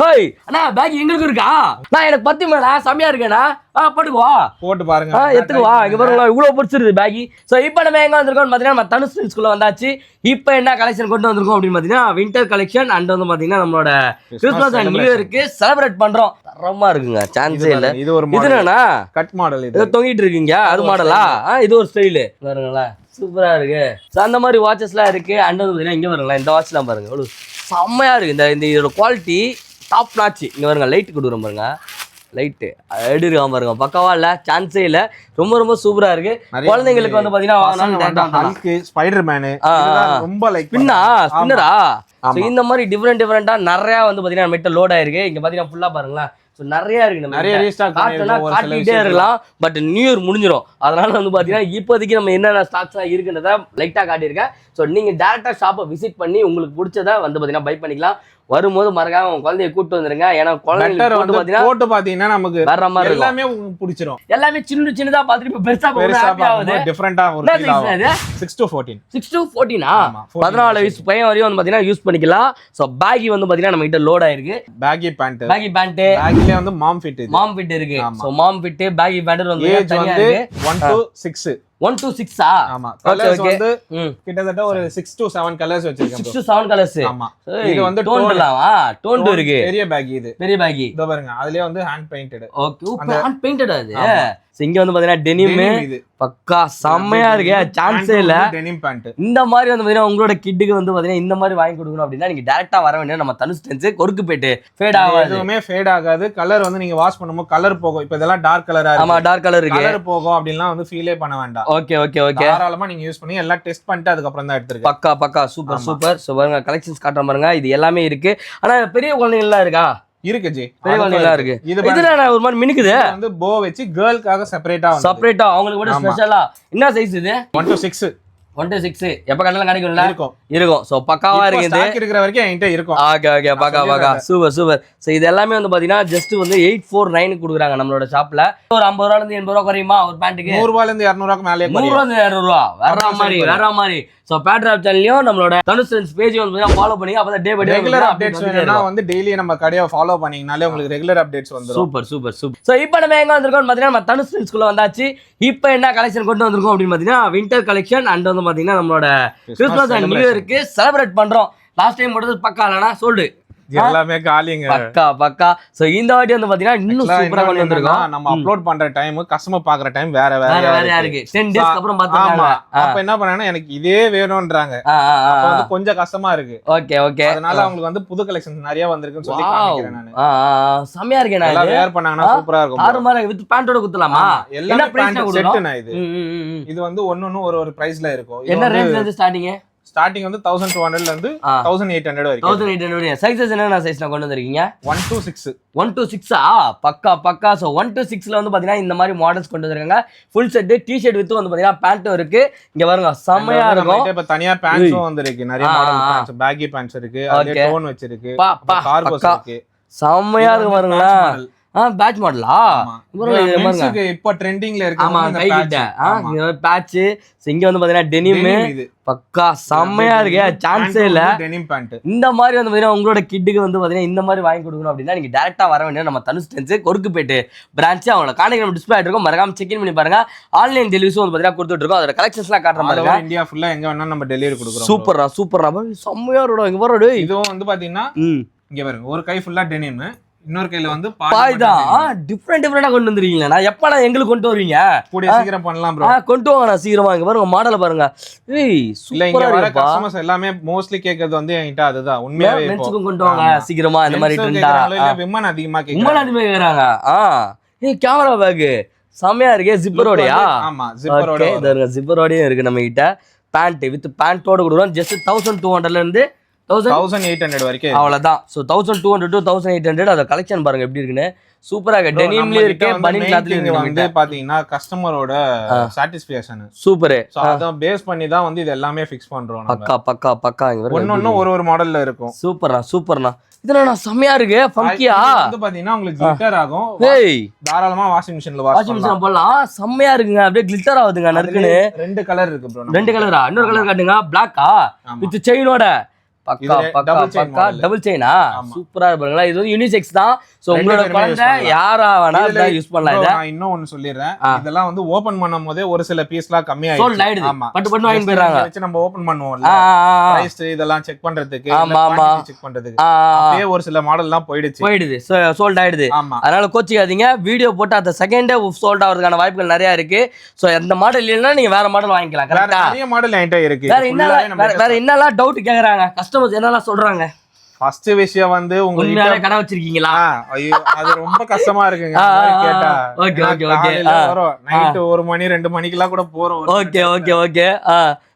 Hey அண்ணா back எங்களுக்கு இருக்கா? நான் எனக்கு 10 மேல செமையா இருக்கேண்ணா. போட்டுக்குவா போட்டு பாருங்க. எடுத்துக்குவா. இங்க பாருங்களா இவ்வளவு பிடிச்சிருக்கு பேகி. சோ இப்போ நம்ம எங்க வந்திருக்கோம்னு பாத்தீங்கன்னா நம்ம தனுஷ் ஸ்கின்ஸ்குள்ள வந்தாச்சு. இப்போ என்ன கலெக்ஷன் கொண்டு வந்திருக்கோம் அப்படின்னு பாத்தீங்கன்னா வின்டர் கலெக்ஷன் அண்ட் வந்து பாத்தீங்கன்னா நம்மளோட கிறிஸ்மஸ் அண்ட் நியூ இயருக்கு செலிப்ரேட் பண்றோம். தரமா இருக்குங்க, சான்ஸே இல்ல. இது ஒரு இது என்னன்னா கட் மாடல். இது தொங்கிட்டு இருக்கீங்க அது மாடலா? இது ஒரு ஸ்டைலு பாருங்களா, சூப்பரா இருக்கு. ஸோ அந்த மாதிரி வாட்சஸ்லாம் இருக்கு. அண்ட் வந்து பாத்தீங்கன்னா இங்க பாருங்களா இந்த வாட்ச்லாம் பாருங்க எவ்வளவு செம்மையா இருக்கு. இந்த இதோட குவாலிட்டி டாப் நாச்சு. இங்க பாருங்க லைட் கொடுக்குறோம் பாருங்க, லைட்டு எடுக்காம பாருங்க, பக்கவா இல்ல, சான்ஸே இல்ல. ரொம்ப ரொம்ப சூப்பரா இருக்கு. குழந்தைங்களுக்கு வந்து பாத்தீங்கன்னா ஸ்பைடர் மேன் ரொம்ப லைக் ஸ்பின்னரா. இந்த மாதிரி டிஃபரெண்டா நிறைய வந்து பாத்தீங்கன்னா நம்மகிட்ட லோட் ஆயிருக்கு. இங்க பாத்தீங்கன்னா ஃபுல்லா பாருங்களேன் நிறைய இருக்கு. நிறைய காட்டிட்டே இருக்கலாம், பட் நியூ இயர் முடிஞ்சிடும். அதனால வந்து பாத்தீங்கன்னா இப்போதைக்கு நம்ம என்னென்ன ஸ்டாக்ஸ் இருக்குன்றத லைட்டா காட்டியிருக்கேன். ஸோ நீங்க டேரக்டா ஷாப்பை விசிட் பண்ணி உங்களுக்கு பிடிச்சதை வந்து பாத்தீங்கன்னா பை பண்ணிக்கலாம். வரும்போது மறக்காம உங்க குழந்தைய கூட்டு வந்துருங்க. ஏன்னா குழந்தைங்க போட்டு பாத்தீங்கன்னா நமக்கு வேற மாதிரி எல்லாமே பிடிச்சிரும். எல்லாமே சின்னதா பாத்துட்டு பெருசா போகுது. டிஃபரண்டா ஒரு 6 to 14 6 to 14 14 வயசு பையன் வரையும் வந்து பாத்தீங்கன்னா யூஸ் பண்ணிக்கலாம். சோ பேகி வந்து பாத்தீங்கன்னா நம்ம கிட்ட லோட் ஆயிருக்கு. பேகி பேண்ட் பேகில வந்து மாம் ஃபிட் இருக்கு. சோ மாம் ஃபிட் பேகி பேண்ட் வந்து ஏஜ் வந்து 1 to 6 1 to 6 ஆமா. கலர்ஸ் வந்து கிட்டத்தட்ட ஒரு 6 to 7 கலர்ஸ் வச்சிருக்கேன். 6 to 7 கலர்ஸ். ஆமா. இது வந்து டோன் இருக்கு. பெரிய பேக். இது பெரிய பேக். இதோ பாருங்க அதுலயே வந்து hand painted. Okay, hand painted அது. இங்க வந்து பாத்தீங்கன்னா டெனிம் பக்கா செம்மையா இருக்கு, சான்ஸே இல்ல. டெனிம் பேண்ட் இந்த மாதிரி வந்து பாத்தீங்கன்னா உங்களோட கிட்டுக்கு வந்து பாத்தீங்கன்னா இந்த மாதிரி வாங்கி கொடுக்கணும் அப்படின்னா நீங்க டைரக்டா வர வேண்டிய நம்ம தனுஷ் டென்ஸ் கொருக்குப்பேட்டு. ஃபேட் ஆகாது, எதுவுமே ஃபேட் ஆகாது. கலர் வந்து நீங்க வாஷ் பண்ணும்போது கலர் போகும். இப்போ இதெல்லாம் டார்க் கலரா இருக்கு. ஆமா டார்க் கலர் இருக்கு, கலர் போகும் அப்படிலாம் வந்து ஃபீலே பண்ண வேண்டாம். Okay okay okay. தாராளமா நீங்க யூஸ் பண்ணி எல்லாம் டெஸ்ட் பண்ணிட்டு அதுக்கு அப்புறம் தான் எடுத்துருக்கேன். பக்கா சூப்பர் சூப்பர். சோ பாருங்க கலெக்ஷன்ஸ் காட்டுற பாருங்க, இது எல்லாமே இருக்கு. ஆனா பெரிய குழந்தைங்க எல்லாம் இருக்கா? இருக்கு ஜி, பெரிய குழந்தைங்க இருக்கு. இதுல ஒரு மாதிரி மினுக்குது. வந்து போ வச்சு கேர்ள்காக செப்பரேட்டா அவங்களுக்கு கூட ஸ்பெஷலா. என்ன சைஸ் இது? 1 to 6 1 to 6 எப்ப கண்டாலும் கிடைக்கும்ல? இருக்கும். சோ பக்காவா இருக்கு. ஸ்டாக் இருக்கிற வரைக்கும் என்கிட்ட இருக்கும். ஓகே பக்கா சூப்பர். சோ இது எல்லாமே வந்து பாத்தீங்கன்னா ஜஸ்ட் வந்து 849 குடுக்குறாங்க நம்மளோட ஷாப்ல. ஒரு 50 ரூபாயில இருந்து 80 ரூபாய் குறையுமா ஒரு பேண்ட்டுக்கு? 100 ரூபாயில இருந்து 200 ரூபாய்க்கு மேலே. 100 ரூபாயில இருந்து 200 ரூபாய் வேற மாதிரி. சோ பேட்ராப் சேனலையும் நம்மளோட தனுஷ் டென்ஸ் பேஜ் வந்து ஃபாலோ பண்ணி அப்பதான் day by day regular updates வேணும்னா வந்து டெய்லி நம்ம கடையை ஃபாலோ பண்ணீங்கனாலே உங்களுக்கு ரெகுலர் அப்டேட்ஸ் வந்துரும். சூப்பர். சோ இப்போ நம்ம எங்க வந்திருக்கோம்னு பாத்தீங்கன்னா நம்ம தனுஷ் டென்ஸ்குள்ள வந்தாச்சு. இப்போ என்ன கலெக்ஷன் கொண்டு வந்திருக்கோம் அப்படின்னு பாத்தீங்கன்னா வின்டர் கலெக்ஷன் அண்ட் வந்து பாத்தீங்கன்னா நம்மளோட கிறிஸ்மஸ் அண்ட் நியூ இயருக்கு செலிப்ரேட் பண்றோம். லாஸ்ட் டைம் மட்டும் பக்கா இல்லனா சொல்லு எல்லாமே காலிங்க. பக்கா. சோ இந்த வாட்டி வந்து பாத்தீங்கன்னா இன்னும் சூப்பரா கொண்டு வந்திருக்கோம். நம்ம அப்லோட் பண்ற டைம் கஸ்டமர் பாக்குற டைம் வேற இருக்கு. 10 டேஸ்க்கு அப்புறம் பாத்துறாங்க. அப்ப என்ன பண்ணாங்கன்னா எனக்கு இதே வேணும்ன்றாங்க. அப்ப வந்து கொஞ்சம் கஷ்டமா இருக்கு. ஓகே. அதனால அவங்களுக்கு வந்து புது கலெக்ஷன்ஸ் நிறைய வந்திருக்குன்னு சொல்லி காமிக்கிறேன் நான். செமையா இருக்கு. நான் எல்லாம் வேர் பண்ணாங்கன்னா சூப்பரா இருக்கும். ஆறுமாரா வித் பேண்டோட குத்தலாமா? என்ன பிரைஸ் செட்னா இது? இது வந்து ஒவ்வொன்னு ஒரு பிரைஸ்ல இருக்கும். என்ன ரேஞ்ச்ல இருந்து ஸ்டார்டிங் வந்து 1200 ல இருந்து 1800 வரைக்கும். 1800 சைஸஸ் என்னென்ன சைஸ்ல கொண்டு வந்திருக்கீங்க? 1 to 6 1 to 6 பக்கா. சோ 1 to 6ல வந்து பாத்தீங்கன்னா இந்த மாதிரி மாடல்ஸ் கொண்டு வந்திருக்காங்க. ஃபுல் செட் டி-ஷர்ட் வித் வந்து பாத்தீங்கன்னா பேண்ட்டும் இருக்கு. இங்க பாருங்க செமையா இருக்கும். இப்ப தனியா பேண்ட்ஸும் வந்திருக்கு. நிறைய மாடல் பேண்ட்ஸ், பேகி பேண்ட்ஸ் இருக்கு, அதுல டோன் வச்சிருக்கு, கார்கோஸ் இருக்கு. செமையா இருக்கு பாருங்க. பேட்ச் மாடலா? மென்ஸ்க்கு இப்ப ட்ரெண்டிங்ல இருக்கு. ஆமா கைட்ட பேட்ச். இங்க வந்து பாத்தீங்கன்னா டெனிம் பக்கா செமையா இருக்கு, சான்ஸே இல்ல. டெனிம் பேண்ட் இந்த மாதிரி வந்து பாத்தீங்கன்னா உங்களோட கிட்டுக்கு வந்து பாத்தீங்கன்னா இந்த மாதிரி வாங்கி கொடுக்கணும் அப்படின்னா நீங்க டைரக்டா வர வேண்டிய நம்ம தனுஷ் டென்ஸ் கொருக்குப்பேட்டு பிரான்ச். அவங்களோட கான்டாக்ட் நம்பர் டிஸ்ப்ளே ஆயிட்டு இருக்கும், மறக்காம செக் இன் பண்ணி பாருங்க. ஆன்லைன் டெலிவரிஸும் வந்து பாத்தீங்கன்னா கொடுத்துட்டு இருக்கோம். அதோட கலெக்ஷன்ஸ் எல்லாம் காட்டுற மாதிரி இந்தியா ஃபுல்லா எங்க வேணா நம்ம டெலிவரி கொடுக்குறோம். சூப்பரா செமையா இருக்கு. இங்க பாரு இதுவும் வந்து பாத்தீங்கன்னா இங்க பாருங்க ஒரு கை ஃபுல்லா டெனிம், இன்னொரு கையில வந்து பாய்தான். டிஃபரெண்டா கொண்டு வந்துருக்கீங்களா? நான் எப்படா எங்களுக்கு கொண்டு வருவீங்க? கூடிய சீக்கிரம் பண்ணலாம் ப்ரோ. கொண்டு வாங்க சீக்கிரமா. இங்க பாருங்க மாடல பாருங்க. இல்ல இங்க வர கஸ்டமர்ஸ் எல்லாமே மோஸ்ட்லி கேக்குறது வந்து என்கிட்ட அதுதான் உண்மையாவே. மென்ஸ்க்கு கொண்டு வாங்க சீக்கிரமா. இந்த மாதிரி ட்ரெண்டா இல்ல விமன் அதிகமா கேக்குறாங்க. கேமரா பேக் செமையா இருக்கே. ஜிப்பரோடயா? ஆமா ஜிப்பரோட. இதங்க ஜிப்பரோடயே இருக்கு நம்ம கிட்ட. பேண்ட் வித் பேண்டோட கொடுக்குறோம். ஜஸ்ட் 1200 ல இருந்து 1800 வரைக்கும். அவ்வளவுதான். சோ 1200 to 1800 அத கலெக்ஷன் பாருங்க எப்படி இருக்குன்னு. சூப்பரா இருக்கு. டெனிம்ல இருக்கு, பனின் கிளாத்ல இருக்கு. வந்து பாத்தீங்கன்னா கஸ்டமரோட சாட்டிஸ்ஃபேக்ஷன் சூப்பர். சோ அத பேஸ் பண்ணி தான் வந்து இது எல்லாமே ஃபிக்ஸ் பண்றோம். பக்கா. இங்க ஒவ்வொன்னு ஒரு மாடல்ல இருக்கும். சூப்பர்னா. இதெல்லாம் செமையா இருக்கு. ஃபங்கியா வந்து பாத்தீங்கன்னா உங்களுக்கு கிளிட்டர் ஆகும். தாராளமா வாஷிங் மிஷின்ல போடலாம். செமையா இருக்குங்க. அப்படியே கிளிட்டர் ஆகுதுங்க நறுக்குன்னு. 2 கலர் இருக்கு ப்ரோ. 2 கலரா? இன்னொரு கலர் காட்டுங்க. பிளாக்கா வித் செயினோட பக்கா பக்கா பக்கா டபுள் செயினா சூப்பரா இருப்பாங்களா இது வந்து யூனிசெக்ஸ் தான் சோ உங்களோட குழந்தை யாரா வேணா யூஸ் பண்ணலாம் இத நான் இன்னும் ஒன்னு சொல்லிறேன் இதெல்லாம் வந்து ஓபன் பண்ணும்போதே ஒரு சில பீஸ்லாம் கம்மி ஆயிடுச்சு சோல்ட் ஆயிடுது பட்டு பட்டு வாங்கி போறாங்க வெச்சு நம்ம ஓபன் பண்ணுவோம்ல பிரைஸ் இதெல்லாம் செக் பண்றதுக்கு செக் பண்றதுக்கு அப்படியே ஒரு சில மாடல்லாம் போயிடுது சோல்ட் ஆயிடுது அதனால கோச்சிக்காதீங்க வீடியோ போட்டு அந்த செகண்டே சோல்ட் ஆவறதுக்கான வாய்ப்புகள் நிறைய இருக்கு சோ இந்த மாடல் இல்லனா நீங்க வேற மாடல் வாங்கிக்கலாம் கரெக்ட்டா நிறைய மாடல் என்கிட்ட இருக்கு வேற என்னலாம் டவுட் கேக்குறாங்க கஸ்டமர்ஸ் என்னலாம் சொல்றாங்க ஃபர்ஸ்ட் விஷயம் வந்து உங்களுக்கு கடை வச்சிருக்கீங்களா ஐயோ அது ரொம்ப கஷ்டமா இருக்குங்க கேட்டா ஓகே ஓகே ஓகே நைட் 1 மணி 2 மணிக்கெல்லாம் கூட போறோம் ஓகே ஓகே ஓகே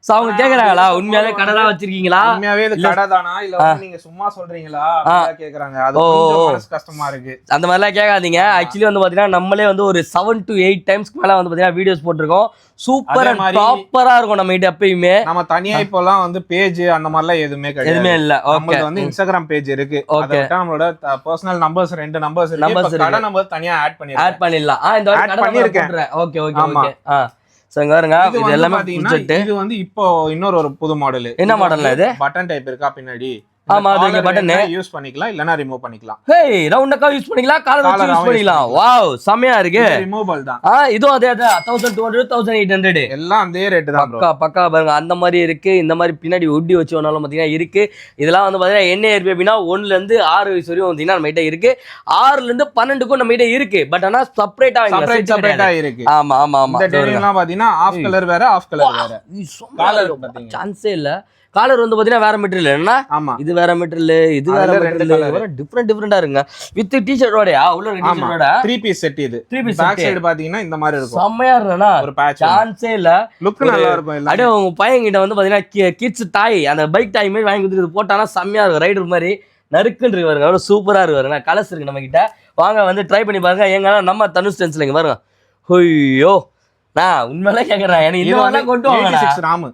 சோ அவங்க கேக்குறாங்களா உண்மையாவே கடை தான் வச்சிருக்கீங்களா உண்மையாவே இது கடை தானா இல்ல நீங்க சும்மா சொல்றீங்களா அப்படியே கேக்குறாங்க அது கொஞ்சம் மனசு கஷ்டமா இருக்கு அந்த மாதிரி எல்லாம் கேட்காதீங்க ஆக்சுவலி வந்து பாத்தீங்கன்னா நம்மளே வந்து ஒரு 7 to 8 டைம்ஸ்க்கு மேல வந்து பாத்தீங்கன்னா வீடியோஸ் போட்டுருக்கோம் சூப்பர் அண்ட் ப்ராப்பரா இருக்கும் நம்ம கிட்ட எப்பயுமே நம்ம தனியா இப்போலாம் வந்து பேஜ் அந்த மாதிரி எல்லாம் எதுவுமே இல்ல நமக்கு வந்து இன்ஸ்டாகிராம் பேஜ் இருக்கு அதை விட்டா நம்மளோட பர்சனல் நம்பர்ஸ் 2 நம்பர்ஸ் இருக்கு கடை நம்பர் தனியா ஆட் பண்ணிடலாம் இந்த வாட்டி கடை பண்ணிருக்கேன் ஓகே ஓகே ஓகே சங்க பாருங்க இது எல்லாமே இது வந்து இப்போ இன்னொரு புது மாடல் என்ன மாடல்ல இது பட்டன் டைப் இருக்கா பின்னாடி ஆமா அது பட்டன் யூஸ் பண்ணிக்கலாம் இல்லனா ரிமூவ் பண்ணிக்கலாம் ஹேய் ரவுண்டக்கா யூஸ் பண்ணிக்கலாம் காலர் வச்சு யூஸ் பண்ணிக்கலாம் வாவ் செமையா இருக்கு ரிமூவபிள் தான் இது அதே 1200 1800 எல்லாம் அதே ரேட் தான் பக்கா பக்கா பாருங்க அந்த மாதிரி இருக்கு இந்த மாதிரி பின்னாடி ஒட்டி வச்சு வேணாலும் பாத்தீங்கன்னா இருக்கு இதெல்லாம் வந்து பாத்தீங்கன்னா என்ன ஏர்பினா 1 ல இருந்து 6 வயசு வரையும் பாத்தீங்கன்னா நம்ம கிட்ட இருக்கு 6 ல இருந்து 12 க்கும் நம்ம கிட்ட இருக்கு பட் ஆனா செப்பரேட்டா இருக்கு ஆமா ஆமா ஆமா இந்த டெனிம்லாம் பாத்தீங்கன்னா ஆஃப் கலர் வேற ஆஃப் கலர் வேற காலர் பாத்தீங்க சான்ஸே இல்ல காலர் வந்து பாத்தீங்கன்னா வேற மெட்டீரியல் என்ன இது வேற மெட்டீரியல் இது வேற மெட்டீரியல் டிஃபரெண்டா இருக்குங்க வித் டி-ஷர்ட்டோடயா உள்ள இருக்க டி-ஷர்ட்டோட 3 பீஸ் செட் இது பேக் சைடு பாத்தீங்கன்னா இந்த மாதிரி இருக்கும் செமையா இருக்குனா ஒரு பேட்ச் சான்ஸே இல்ல லுக் நல்லா இருக்கும் இல்ல அட உங்க பையன் கிட்ட வந்து பாத்தீங்கன்னா கிட்ஸ் டாய் அந்த பைக் டாய் மாதிரி வாங்கி கொடுத்து போட்டானா செமையா இருக்கும் ரைடர் மாதிரி நறுக்குன்னு இருக்கு பாருங்க அவ்வளவு சூப்பரா இருக்கு பாருங்க கலர்ஸ் இருக்கு நம்ம கிட்ட வாங்க வந்து ட்ரை பண்ணி பாருங்க எங்கனா நம்ம தனுஷ் டென்ஸ்ல இங்க பாருங்க ஐயோ நான் உண்மையிலே கேக்குறேன் எனக்கு இந்த மாதிரி கொண்டு வாங்க 86 ராம்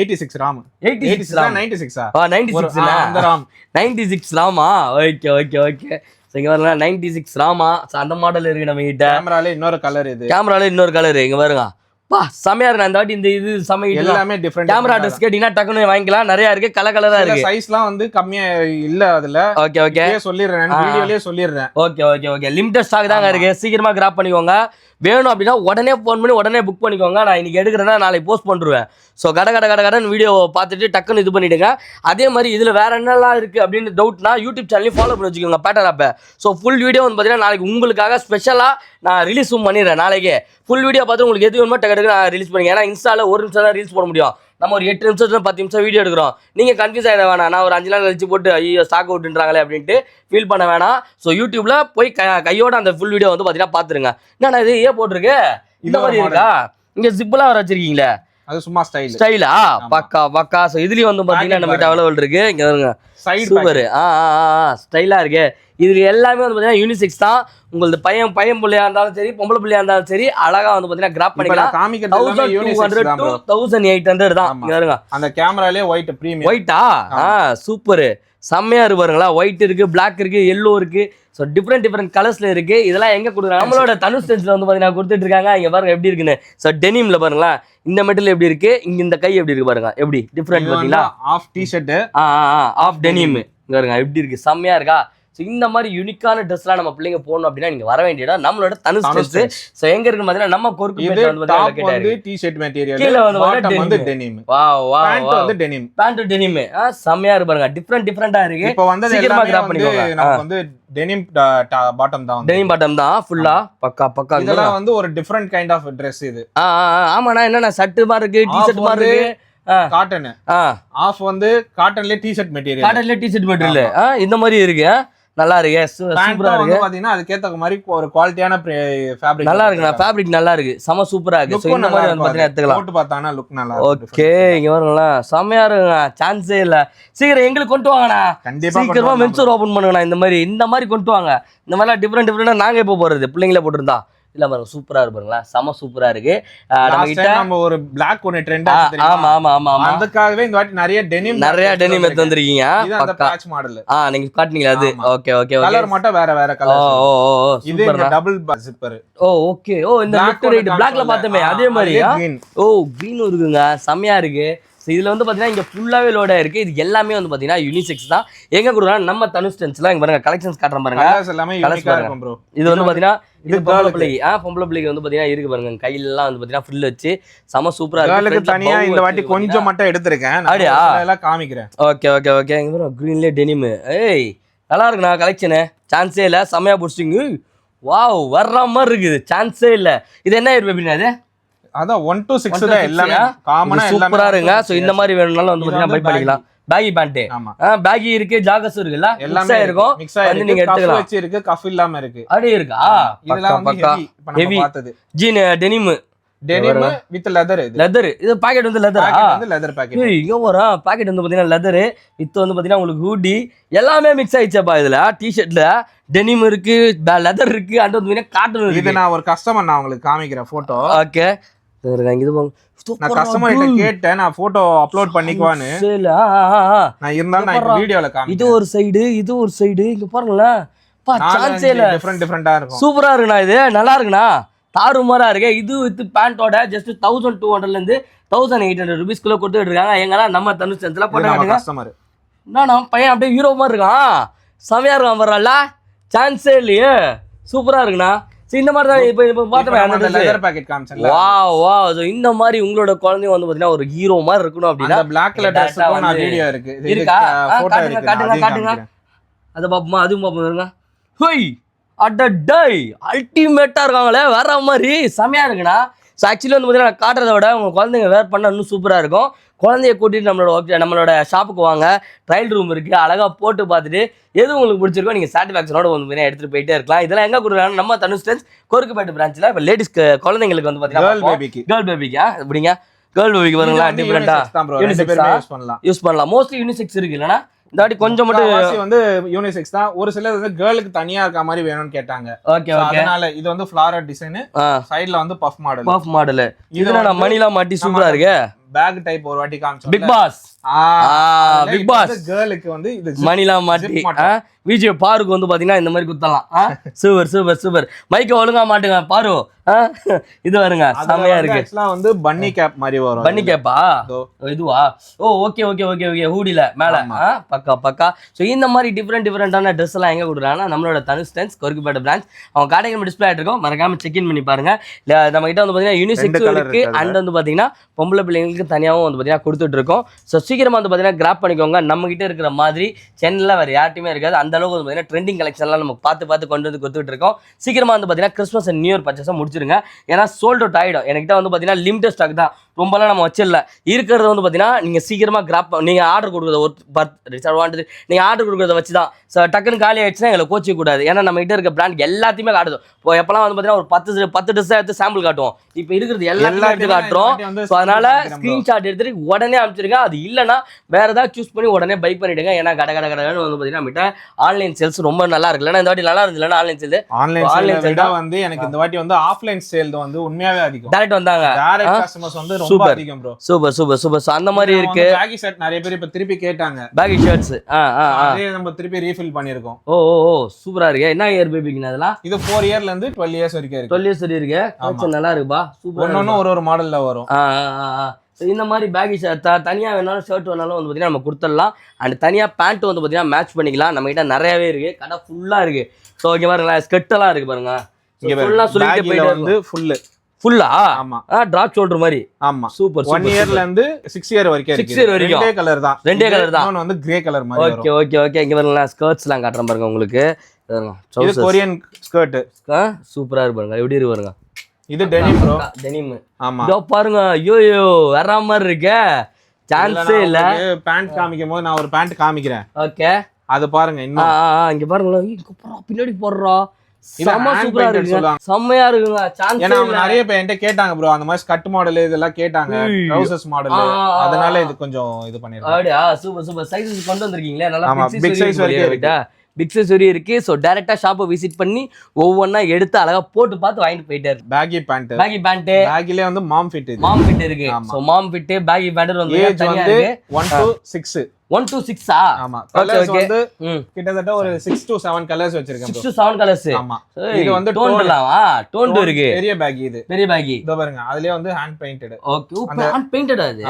86 ராம் 86 ராம் 96 96 அந்த Ram 96 Rama okay okay okay இங்க பாருங்க 96 ராமா அந்த மாடல் இருக்கு நம்ம கிட்ட கேமரால இன்னொரு கலர் இது கேமரால இன்னொரு கலர் இங்க பாருங்க பா செமையா இருக்கு அந்த வாட்டி இந்த இது செமையா எல்லாமே டிஃபரெண்ட் கேமரா ட்ரெஸ் கேட்டினா டக்குனு வாங்கிக்கலாம் நிறைய இருக்கு கலரா இருக்கு சைஸ்லாம் வந்து கம்மியா இல்ல அதுல ஓகே ஓகே சொல்லிறேன் வீடியோலயே சொல்லிறேன் okay okay okay limited stock தாங்க இருக்கு சீக்கிரமா கிராப் பண்ணிக்கோங்க வேணும் அப்படின்னா உடனே ஃபோன் பண்ணி உடனே புக் பண்ணிக்கோங்க நான் இன்னைக்கு எடுக்கிறேன்னா நாளைக்கு போஸ்ட் பண்ணுவேன் ஸோ கடன்னு வீடியோ பார்த்துட்டு டக்குன்னு இது பண்ணிவிடுங்க அதே மாதிரி இதில் வேற என்னெல்லாம் இருக்குது அப்படின்னு டவுட்னா யூடியூப் சேனலையும் ஃபாலோ பண்ணி வச்சுக்கோங்க பேட்டர் ஆப்பை ஸோ ஃபுல் வீடியோ வந்து பார்த்தீங்கன்னா நாளைக்கு உங்களுக்காக ஸ்பெஷலாக நான் ரிலீஸும் பண்ணிடுறேன் நாளைக்கு ஃபுல் வீடியோ பார்த்து உங்களுக்கு எது வேணுமோ டக்கு நான் ரிலீஸ் பண்ணிக்கிறேன் ஏன்னா இன்ஸ்டாவில் 1 நிமிஷம் தான் ரீல்ஸ் போட முடியும் நம்ம ஒரு 8 நிமிஷத்துல 10 நிமிஷம் வீடியோ எடுக்கிறோம் நீங்க கன்ஃபியூஸ் ஆகிட வேணாம் நான் ஒரு 5 நாள் கழிச்சு போட்டு ஐயோ ஸ்டாக் அவுட்ன்றாங்களே அப்படின்ட்டு ஃபீல் பண்ண வேணாம் ஸோ யூடியூப்ல போய் கையோட அந்த ஃபுல் வீடியோ வந்து பார்த்தீங்கன்னா பார்த்துருங்க என்னண்ணா இது ஏன் போட்டிருக்கு இந்த மாதிரி இருக்கா இங்க ஜிப்லாம் வர வச்சிருக்கீங்களே அது சும்மா ஸ்டைலா பக்கா ஸோ இதுலயும் வந்து பார்த்தீங்கன்னா நம்ம கிட்ட அவைலபிள் இருக்கு இங்க பாருங்க சூப்பர் ஸ்டைலா இருக்கு இது எல்லாமே வந்து பார்த்தீங்கன்னா யூனிசெக்ஸ் தான் உங்களுக்கு பையன் பிள்ளையா இருந்தாலும் சரி பொம்பளை பிள்ளையா இருந்தாலும் சரி அழகா வந்து பார்த்தீங்கன்னா கிராப் பண்ணிக்கலாம் 1800 தான் பாருங்க அந்த கேமராலே ஒயிட்டா சூப்பர் செம்மையா இருக்கு பாருங்களா ஒயிட் இருக்கு பிளாக் இருக்கு எல்லோ இருக்கு ஸோ டிஃப்ரெண்ட் கலர்ஸ்ல இருக்கு இதெல்லாம் எங்க கொடுக்குறாங்க நம்மளோட தனுஷ் டென்ஸ்ல வந்து பார்த்தீங்கன்னா கொடுத்துட்டு இருக்காங்க இங்க பாருங்க எப்படி இருக்குன்னு ஸோ டெனிம்ல பாருங்களா இந்த மெட்டீரியல் எப்படி இருக்கு இங்க இந்த கை எப்படி இருக்கு பாருங்க எப்படி டிஃப்ரெண்ட் பாத்தீங்களா ஆஃப் டி-ஷர்ட் ஆஃப் டெனிம் இங்க பாருங்க எப்படி இருக்கு செம்மையா இருக்கா ஸோ இந்த மாதிரி யூனிக்கான ட்ரெஸ்லாம் நம்ம பிள்ளைங்க போடணும் அப்படின்னா நீங்க வர வேண்டிய இடம் நம்மளோட தனுஷ் ட்ரெஸ் ஸோ எங்க இருக்கு பாத்தீங்கன்னா நம்ம கொருக்கு வந்து டி-ஷர்ட் மெட்டீரியல் கீழ வந்து டெனிம் பேண்ட் வந்து டெனிம் செம்மையா இருக்கு பாருங்க டிஃப்ரெண்டா இருக்கு இப்போ வந்து சீக்கிரமா கிராப் பண்ணிக்கோங்க நமக்கு வந்து டெனிம் பாட்டம் தான் டெனிம் பாட்டம் தான் ஃபுல்லா பக்கா இதெல்லாம் வந்து ஒரு டிஃபரெண்ட் கைண்ட் ஆஃப் Dress இது ஆமாண்ணா என்னன்னா ஷர்ட் மாதிரி இருக்கு டி-ஷர்ட் மாதிரி இருக்கு காட்டன் ஆஃப் வந்து காட்டன்ல டி-ஷர்ட் மெட்டீரியல் இந்த மாதிரி இருக்கு நல்லா இருக்கு சூப்பரா இருக்கு பாத்தீங்கன்னா அதுக்கு ஏத்த மாதிரி ஒரு குவாலிட்டியான ஃபேப்ரிக் நல்லா இருக்கு ஃபேப்ரிக் நல்லா இருக்கு செம சூப்பரா இருக்கு சோ இந்த மாதிரி வந்து பாத்தீங்கன்னா எடுத்துக்கலாம் போட்டு பார்த்தானா லுக் நல்லா இருக்கு ஓகே இங்க வரங்களா செமையா இருக்குங்க சான்ஸே இல்ல சீக்கிரம் எங்களுக்கு கொண்டு வாங்கண்ணா கண்டிப்பா சீக்கிரமா மென்சூர் ஓபன் பண்ணுங்கண்ணா இந்த மாதிரி கொண்டு வாங்க இந்த மாதிரிலாம் டிஃபரெண்டா நாங்க எப்போ போறது பிள்ளைங்களே போட்டுருந்தா இல்ல பாருங்க சூப்பரா இருப்பாங்களா செம சூப்பரா இருக்கு நம்ம கிட்ட நம்ம ஒரு Black ஒன்னு ட்ரெண்ட் ஆமா அதுக்காகவே இந்த வாட்டி நிறைய டெனிம் எடுத்து வந்திருக்கீங்க இது அந்த பேட்ச் மாடல் நீங்க காட்டுனீங்களா அது ஓகே கலர் மட்டும் வேற கலர் இது டபுள் ஜிப்பர் ஓகே இந்த லெஃப்ட் ரைட் Blackல பார்த்தமே அதே மாதிரி கிரீன் இருக்குங்க செமையா இருக்கு இதுல வந்து பாத்தீங்கன்னா இங்க ஃபுல்லாவே லோடா இருக்கு. இது எல்லாமே வந்து பாத்தீங்கன்னா யூனிசெக்ஸ் தான். எங்க கொடுக்குறாங்க நம்ம தனுஷ் டென்ஸ்ல இங்க பாருங்க கலெக்ஷன்ஸ் காட்டுறேன் பாருங்க. எல்லாமே யூனிக்கா இருக்கும் ப்ரோ. இது வந்து பாத்தீங்கன்னா இது பொம்பளை பிள்ளைக்கு வந்து பாத்தீங்கன்னா இருக்கு பாருங்க. கையில எல்லாம் வந்து பாத்தீங்கன்னா ஃபில் வச்சு செம சூப்பரா இருக்கு. தனியா இந்த வாட்டி கொஞ்சம் மட்டும் எடுத்துர்க்கேன். அப்படியே எல்லாம் காமிக்கிறேன். Okay okay okay. இங்க பாருங்க கிரீன்ல டெனிம். ஏய் நல்லா இருக்குண்ணா கலெக்ஷன். சான்ஸே இல்ல. செமையா புடிச்சிங்க. வாவ் வர்ற மாதிரி இருக்குது. சான்ஸே இல்ல. இது என்ன இருக்கு பேபினா இது? அதான் 1 to 6 தான் எல்லாமே காமனா எல்லாமே சூப்பரா இருக்குங்க. சோ இந்த மாதிரி வேணும்னாலும் வந்து பாத்தீங்கன்னா பை பண்ணிக்கலாம். Baggy pant. ஆமா பேகி இருக்கு, ஜாகர்ஸ் இருக்குல்ல, எல்லாமே இருக்கும். மிக்ஸ் ஆயிருக்கு. நீங்க எடுத்துக்கலாம். கஃப் இருக்கு, கஃப் இல்லாம இருக்கு. அப்படியே இருக்கா? இதெல்லாம் வந்து ஹெவி. இப்ப நம்ம பார்த்தது ஜீன் டெனிம் வித் லெதர். இது பாக்கெட் வந்து லெதர். வந்து லெதர் பாக்கெட். இங்க வர பாக்கெட் வந்து பாத்தீங்கன்னா லெதர் வித் வந்து பாத்தீங்கன்னா உங்களுக்கு ஹூடி எல்லாமே மிக்ஸ் ஆயிடுச்சப்பா. இதுல டி-ஷர்ட்ல டெனிம் இருக்கு, லெதர் இருக்கு, அண்ட் வந்து காட்டன் இருக்கு. இது நான் ஒரு கஸ்டமர் நான் உங்களுக்கு காமிக்கிறேன் போட்டோ. ஓகே நான் கஸ்டமர் கிட்ட கேட்டேன் நான் போட்டோ அப்லோட் பண்ணிக்குவான்னு. நான் இருந்தாலும் நான் வீடியோல காமிக்கிறேன். இது ஒரு சைடு, இது ஒரு சைடு. இங்க பாருங்களேன் பா, சான்ஸே இல்ல. டிஃபரண்டா இருக்கும். சூப்பரா இருக்குண்ணா. இது நல்லா இருக்குண்ணா. தாறுமாறா இருக்கு. இது வித் பேண்டோட ஜஸ்ட் 1200ல இருந்து 1800 ரூபீஸ்க்குள்ள கொடுத்துட்டு இருக்காங்க. எங்கன்னா நம்ம தனுஷ் சென்ஸ்ல போட்டாங்க கஸ்டமர். என்ன பையன் அப்படியே ஹீரோ மாதிரி இருக்கான். செமையா இருக்கான் வரல. சான்ஸே இல்லையே. சூப்பரா இருக்குண்ணா. இந்த மாதிரி தான் இப்ப பாத்தேன் லெதர் பாக்கெட் காமிச்சேன்ல. Wow wow. இந்த மாதிரி உங்களோட குழந்தைங்க வந்து பாத்தீங்கன்னா ஒரு ஹீரோ மாதிரி இருக்கணும் அப்படினா அந்த Black கலர் Dressக்கு நான் வீடியோ இருக்கு. இருக்கா? போட்டோ இருக்கு. காட்டுங்க. அத பாப்போமா? அதுவும் பாப்போங்க. ஹோய் அடடை அல்டிமேட்டா இருக்காங்களே. வேற மாதிரி செமையா இருக்குண்ணா. ஸோ ஆக்சுவலி வந்து பார்த்தீங்கன்னா காட்டுறதை விட உங்கள் குழந்தைங்க வேர் பண்ணால் இன்னும் சூப்பராக இருக்கும். குழந்தைய கூட்டிகிட்டு நம்மளோட ஷாப்புக்கு வாங்க. ட்ரையல் ரூம் இருக்குது. அழகாக போட்டு பார்த்துட்டு எது உங்களுக்கு பிடிச்சிருக்கோ நீங்கள் சாட்டிஸ்ஃபேக்ஷனோட வந்து பார்த்தீங்கன்னா எடுத்துகிட்டு போயிட்டே இருக்கலாம். இதெல்லாம் எங்கே கொடுக்குறாங்க? நம்ம தனுஷ் டென்ஸ் கோரிக்கப்பேட்டு பிரான்ச்சில். இப்போ லேடிஸ்க்கு குழந்தைங்களுக்கு வந்து பார்த்தீங்கன்னா கேர்ள் பேபிக்கா எப்படிங்க? கேர்ள் பேபிக்கு வருங்களா? டிஃப்ரெண்ட்டாக யூஸ் பண்ணலாம். மோஸ்ட்லி யூனிசெக்ஸ் இருக்குது இல்லைன்னா இந்த வாட்டி கொஞ்சம் மட்டும் வந்து யூனிசெக்ஸ் தான். ஒரு சிலர் வந்து கேர்ளுக்கு தனியா இருக்க மாதிரி வேணும்னு கேட்டாங்க. Okay okay. அதனால இது வந்து ஃப்ளாரல் டிசைன், சைடுல வந்து பஃப் மாடல். இது நான் மணிலாம் மாட்டி சூப்பரா இருக்கு. பேக் டைப் ஒரு வாட்டி காமிச்சோம். பிக் பாஸ் கேர்ளுக்கு வந்து இது மணிலாம் மாட்டி விஜய் பாருக்கு வந்து பாத்தீங்கன்னா இந்த மாதிரி குத்தலாம். சூப்பர். மைக்க ஒழுங்கா மாட்டுங்க பாரு. இது வருங்க செமையா இருக்கு. ஆக்சுவலா வந்து பன்னி கேப் மாதிரி வரும். பன்னி கேப்பா இதுவா? ஓ ஓகே ஹூடில மேல பக்கா. ஸோ இந்த மாதிரி டிஃப்ரெண்டான ட்ரெஸ் எல்லாம் எங்க கொடுக்குறாங்கன்னா நம்மளோட தனுஷ் டென்ஸ் கோரிக்கப்பேட்டு பிரான்ச். அவங்க கடைக்கு டிஸ்பிளே ஆகிட்டு இருக்கோம். மறக்காம செக்இன் பண்ணி பாருங்க. நம்ம கிட்ட வந்து பாத்தீங்கன்னா யூனிசெக்ஸ் இருக்கு. அண்ட் வந்து பாத்தீங்கன்னா பொம்பளை பிள்ளைங்களுக்கு தனியாகவும் வந்து பாத்தீங்கன்னா கொடுத்துட்டு இருக்கோம். ஸோ சீக்கிரமா வந்து பாத்தீங்கன்னா கிராப் பண்ணிக்கோங்க. நம்ம கிட்ட இருக்கிற மாதிரி சென்னையில் வேற யார்ட்டுமே இருக்காது. அந்த அளவுக்கு வந்து பாத்தீங்கன்னா ட்ரெண்டிங் கலெக்ஷன்லாம் நம்ம பார்த்து கொண்டு வந்து கொடுத்துட்டு இருக்கோம். சீக்கிரமா வந்து பாத்தீங்கன்னா கிறிஸ்மஸ் அண்ட் நியூ இயர் பர்ச்சேஸை முடிச்சிருங்க. ஏன்னா சோல்ட் அவுட் ஆகிடும். என்கிட்ட வந்து பாத்தீங்கன்னா லிமிடெட் ஸ்டாக் தான். ரொம்பலாம் நம்ம வச்சிடல. இருக்கிறத வந்து பாத்தீங்கன்னா நீங்க சீக்கிரமா கிராப் நீங்க ஆர்டர் கொடுக்குறத ஒரு நீங்க ஆர்டர் கொடுக்குறத வச்சு தான் டக்குன்னு காலி ஆயிடுச்சுன்னா எங்களை கோச்சிக்க கூடாது. ஏன்னா நம்ம கிட்ட இருக்க பிராண்ட் எல்லாத்தையுமே காட்டுது. இப்போ எப்பெல்லாம் வந்து பாத்தீங்கன்னா ஒரு 10 ட்ரெஸ் எடுத்து சாம்பிள் காட்டுவோம். இப்போ இருக்கிறது எல்லாத்தையும் எடுத்து காட்டுறோம். அதனால ஸ்கிரீன்ஷாட் எடுத்துட்டு உடனே அனுப்பிச்சிருங்க. அது இல்லைன்னா வேற ஏதாவது சூஸ் பண்ணி உடனே பை பண்ணிடுங்க. ஏன்னா கடை வந்து பாத்தீங்கன்னா நம்மகிட்ட ஆன்லைன் சேல்ஸ் ரொம்ப நல்லா இருக்கு. இந்த வாட்டி நல்லா இருந்துச்சுன்னா ஆன்லைன் சேல் தான் வந்து எனக்கு இந்த வாட்டி வந்து ஆஃப்லைன் சேல் வந்து உண்மையாவே அதிகம். டைரக்ட் வந்தாங்க. டைரக்ட் கஸ்டமர்ஸ் வந்து ரொம்ப அதிகம் ப்ரோ. சூப்பர். சோ அந்த மாதிரி இருக்கு. பேகி ஷர்ட் நிறைய பேர் இப்ப திருப்பி கேட்டாங்க. பேகி ஷர்ட்ஸ் அதே நம்ம திருப்பி ரீஃபில் பண்ணிருக்கோம். ஓ சூப்பரா இருக்கு. என்ன இயர் பேபிக்குனா அதெல்லாம்? இது 4 இயர்ல இருந்து 12 இயர்ஸ் வரைக்கும் இருக்கு. 12 இயர்ஸ் வரைக்கும் இருக்கு. கலெக்ஷன் நல்லா இருக்குப்பா. சூப்பர். ஒரு மாடல்ல வரும். இந்த மாதிரி பேகி ஷர்ட் தனியா வேணாலும் ஷர்ட் வேணாலும் வந்து பாத்தீங்கன்னா நம்ம கொடுத்துடலாம். அண்ட் தனியா பேண்ட் வந்து பாத்தீங்கன்னா மேட்ச் பண்ணிக்கலாம். நம்ம கிட்ட நிறையவே இருக்கு. கடை ஃபுல்லா இருக்கு. ஸோ இங்க பாருங்களேன் ஸ்கர்ட் எல்லாம் இருக்கு பாருங்க. ஃபுல்லா சொல்லிட்டு போயிட்டு வந்து ஃபுல்லா ஆமா டிராப் ஷோல்டர் மாதிரி. ஆமா சூப்பர். 1 இயர்ல இருந்து 6 இயர் வரைக்கும் இருக்கு. 6 இயர் வரைக்கும் ரெண்டே கலர் தான். இன்னொன்னு வந்து கிரே கலர் மாதிரி வரும். ஓகே இங்க பாருங்க ஸ்கர்ட்ஸ் எல்லாம் காட்டுறேன் பாருங்க உங்களுக்கு. இது கொரியன் ஸ்கர்ட். சூப்பரா இருக்கு பாருங்க. எப்படி இருக்கு பாருங்க. இது டெனிம் ப்ரோ. டெனிம். ஆமா இதோ பாருங்க. ஐயோ வேற மாதிரி இருக்கே. சான்ஸே இல்ல. பேண்ட் காமிக்கும்போது நான் ஒரு பேண்ட் காமிக்கிறேன். ஓகே அது பாருங்க. இன்னும் இங்க பாருங்க. இங்க போறா பின்னாடி போறா. செம சூப்பரா இருக்கு. செமையா இருக்குங்க. சான்ஸ் ஏன்னா நிறைய பேர் என்கிட்ட கேட்டாங்க ப்ரோ அந்த மாதிரி ஸ்கர்ட் மாடல் இதெல்லாம் கேட்டாங்க. Trousers model. அதனால இது கொஞ்சம் இது பண்ணிருக்கேன். அப்படியே சூப்பர் சைஸஸ் கொண்டு வந்திருக்கீங்களே. நல்லா பிக் சைஸ் வரைக்கும் இருக்கு. பிக் சைஸ் வரையும் இருக்கு. ஸோ டைரக்டா ஷாப்பை விசிட் பண்ணி ஒவ்வொன்னா எடுத்து அழகா போட்டு பார்த்து வாங்கிட்டு போயிட்டாரு. பேகி பேண்ட் பேகிலே வந்து மாம் ஃபிட் இருக்கு. ஸோ மாம் ஃபிட் பேகி பேண்ட் வந்து ஏஜ் வந்து 1 to 6 1 to 6 ஆமா. கலர்ஸ் வந்து கிட்டத்தட்ட ஒரு 6 to 7 கலர்ஸ் வச்சிருக்கேன். 6 to 7 கலர்ஸ். ஆமா. இது வந்து டோன்ட் இருக்கு. பெரிய பேக் இது. பெரிய பேக். இதோ பாருங்க. அதுலயே வந்து hand painted. Okay. Hand painted அது.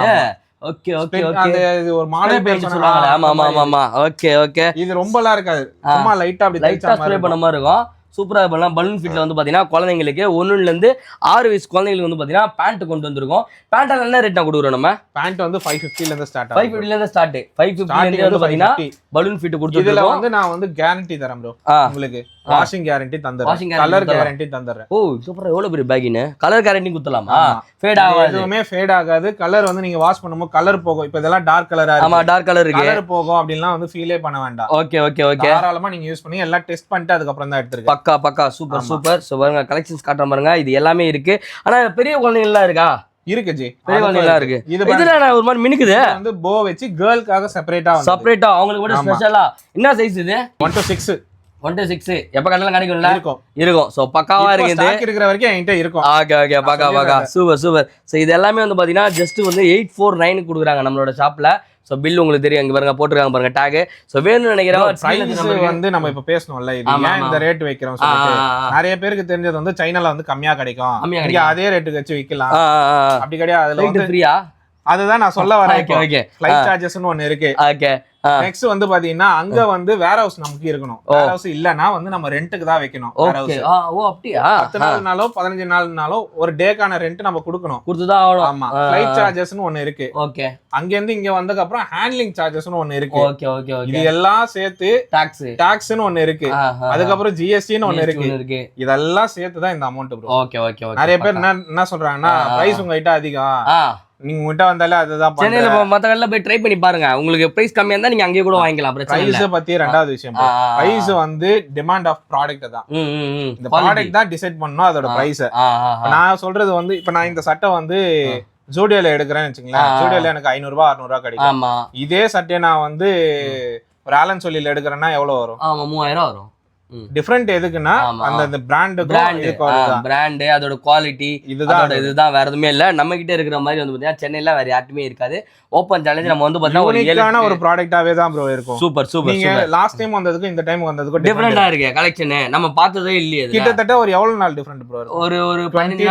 ஓகே ஓகே ஓகே அந்த இது ஒரு மாடல் பேர் சொல்லுவாங்க. ஆமா ஆமா ஆமா ஓகே ஓகே. இது ரொம்பலாம் இருக்காது, சும்மா லைட்டா அப்படி லைட்டா ஸ்ப்ரே பண்ண மாதிரி இருக்கும். சூப்பரா பண்ணலாம். பலூன் ஃபிட்ல வந்து பாத்தீங்கன்னா குழந்தைங்களுக்கு 1 இருந்து 6 வயசு குழந்தைங்களுக்கு வந்து பாத்தீங்கன்னா பேண்ட் கொண்டு வந்திருக்கோம். பேண்ட் என்ன ரேட் கொடுக்குறோம் நம்ம? பேண்ட் வந்து 550 ல இருந்து ஸ்டார்ட் 550 ல இருந்து ஸ்டார்ட் 550 ல இருந்து வந்து பாத்தீங்கன்னா பலூன் ஃபிட் கொடுத்துருக்கோம். இதுல வந்து நான் வந்து கேரண்டி தரேன் ப்ரோ உங்களுக்கு. வாஷிங் கேரண்டி தந்தறேன், கலர் கேரண்டி தந்தறேன். ஓ சூப்பரா, எவ்வளவு பெரிய பேக்கின்னு கலர் கேரண்டி குத்தலாமா? ஃபேட் ஆகாது, எதுவுமே ஃபேட் ஆகாது. கலர் வந்து நீங்க வாஷ் பண்ணும்போது கலர் போகும். இப்போ இதெல்லாம் டார்க் கலரா இருக்கு. ஆமா டார்க் கலர் இருக்கு, கலர் போகும் அப்படிலாம் வந்து ஃபீலே பண்ண வேண்டாம். Okay okay okay. தாராளமா நீங்க யூஸ் பண்ணி எல்லாம் டெஸ்ட் பண்ணிட்டு அதுக்கு அப்புறம் தான் எடுத்துருக்கேன். பக்கா பக்கா சூப்பர் சூப்பர். சோ பாருங்க கலெக்ஷன்ஸ் காட்டுற பாருங்க, இது எல்லாமே இருக்கு. ஆனா பெரிய குழந்தைங்க எல்லாம் இருக்கா? இருக்கு ஜி, பெரிய குழந்தைங்க எல்லாம் இருக்கு. இதுல ஒரு மாதிரி மினுக்குது வந்து போ வச்சு கேர்ள்காக செப்பரேட்டா அவங்களுக்கு கூட ஸ்பெஷலா. என்ன சைஸ் இது? 1 to 6 1 to 6 எப்ப கடையில கிடைக்கும்ல? இருக்கும். சோ பக்காவா இருக்குது, ஸ்டாக் இருக்கிற வரைக்கும் என்கிட்ட இருக்கும். ஓகே ஓகே பக்கா பக்கா சூப்பர் சூப்பர். சோ இது எல்லாமே வந்து பாத்தீங்கன்னா ஜஸ்ட் வந்து 849 கொடுக்குறாங்க நம்மளோட ஷாப்ல. சோ பில் உங்களுக்கு தெரியும், இங்க பாருங்க போட்டுருக்காங்க பாருங்க டாக். சோ வேணும்னு நினைக்கிறேன். பிரைஸ் வந்து நம்ம இப்ப பேசணும்ல, இது ஏன் இந்த ரேட் வைக்கிறோம் சொல்லிட்டு நிறைய பேருக்கு தெரிஞ்சது வந்து சைனால வந்து கம்மியா கிடைக்கும், இங்க அதே ரேட்டுக்கு வச்சு விக்கலாம். அப்படி கிடையாது, அதுல வந்து ஃப்ரீயா. அதுதான் நான் சொல்ல வரேன். ஃளைட் சார்ஜஸ்னு ஒன்னு இருக்கு. ஓகே. நெக்ஸ்ட் வந்து பாத்தீங்கன்னா அங்க வந்து வேர் ஹவுஸ் நமக்கு இருக்கணும். வேர் ஹவுஸ் இல்லனா வந்து நம்ம ரெண்டுக்கு தான் வைக்கணும். வேர் ஹவுஸ் ஓ அப்படியா? 10 நாளோ 15 நாள்னாலோ ஒரு டேக்கான ரெண்ட் நம்ம கொடுக்கணும், கொடுத்துதான் ஆகணும். ஆமா. ஃளைட் சார்ஜஸ்னு ஒன்னு இருக்கு. ஓகே. அங்க இருந்து இங்க வந்ததுக்கு அப்புறம் ஹேண்ட்லிங் சார்ஜஸ்னு ஒன்னு இருக்கு. Okay okay okay. இது எல்லாம் சேர்த்து டாக்ஸ்னு ஒன்னு இருக்கு. அதுக்கு அப்புறம் ஜிஎஸ்டின்னு ஒன்னு இருக்கு. இதெல்லாம் சேர்த்து தான் இந்த amount bro. Okay okay okay. நிறைய பேர் என்ன சொல்றாங்கன்னா பிரைஸ் உங்ககிட்ட அதிகம், நீங்க உங்ககிட்ட வந்தாலே அதுதான். சென்னையில மத்த கடையில போய் ட்ரை பண்ணி பாருங்க, உங்களுக்கு பிரைஸ் கம்மியா இருந்தா நீங்க அங்கேயே கூட வாங்கிக்கலாம். பிரைஸ் பத்தி ரெண்டாவது விஷயம், பிரைஸ் வந்து டிமாண்ட் ஆஃப் ப்ராடக்ட் தான். இந்த ப்ராடக்ட் தான் டிசைட் பண்ணனும் அதோட பிரைஸ். நான் சொல்றது வந்து இப்ப நான் இந்த சட்டை வந்து ஜூடியோல எடுக்கிறேன்னு வச்சுங்களேன், ஜூடியோல எனக்கு 500 ரூபாய் 600 ரூபாய் கிடைக்கும். இதே சட்டையை நான் வந்து ஒரு ஆலன் சொல்லில எடுக்கிறேன்னா எவ்வளவு வரும்? 3000 வரும். டிஃபரண்ட் எதுக்குன்னா அந்த பிராண்ட் அதோட குவாலிட்டி இதுதான், வேற எதுவுமே இல்ல. நம்ம கிட்ட இருக்கிற மாதிரி வந்து பாத்தீங்கன்னா சென்னையில வேற யாருமே இருக்காது. ஓபன் சேலஞ்ச் நம்ம வந்து பாத்தீங்கன்னா ஒரு ப்ராடக்ட்டாவே தான் ப்ரோ இருக்கும். Super super. நீங்க லாஸ்ட் டைம் வந்ததுக்கு இந்த டைம் வந்ததுக்கு டிஃபரெண்டா இருக்கு கலெக்ஷன், நம்ம பார்த்ததே இல்லையே. கிட்டத்தட்ட ஒரு எவ்வளவு நாள் டிஃபரெண்ட் ப்ரோ? ஒரு 15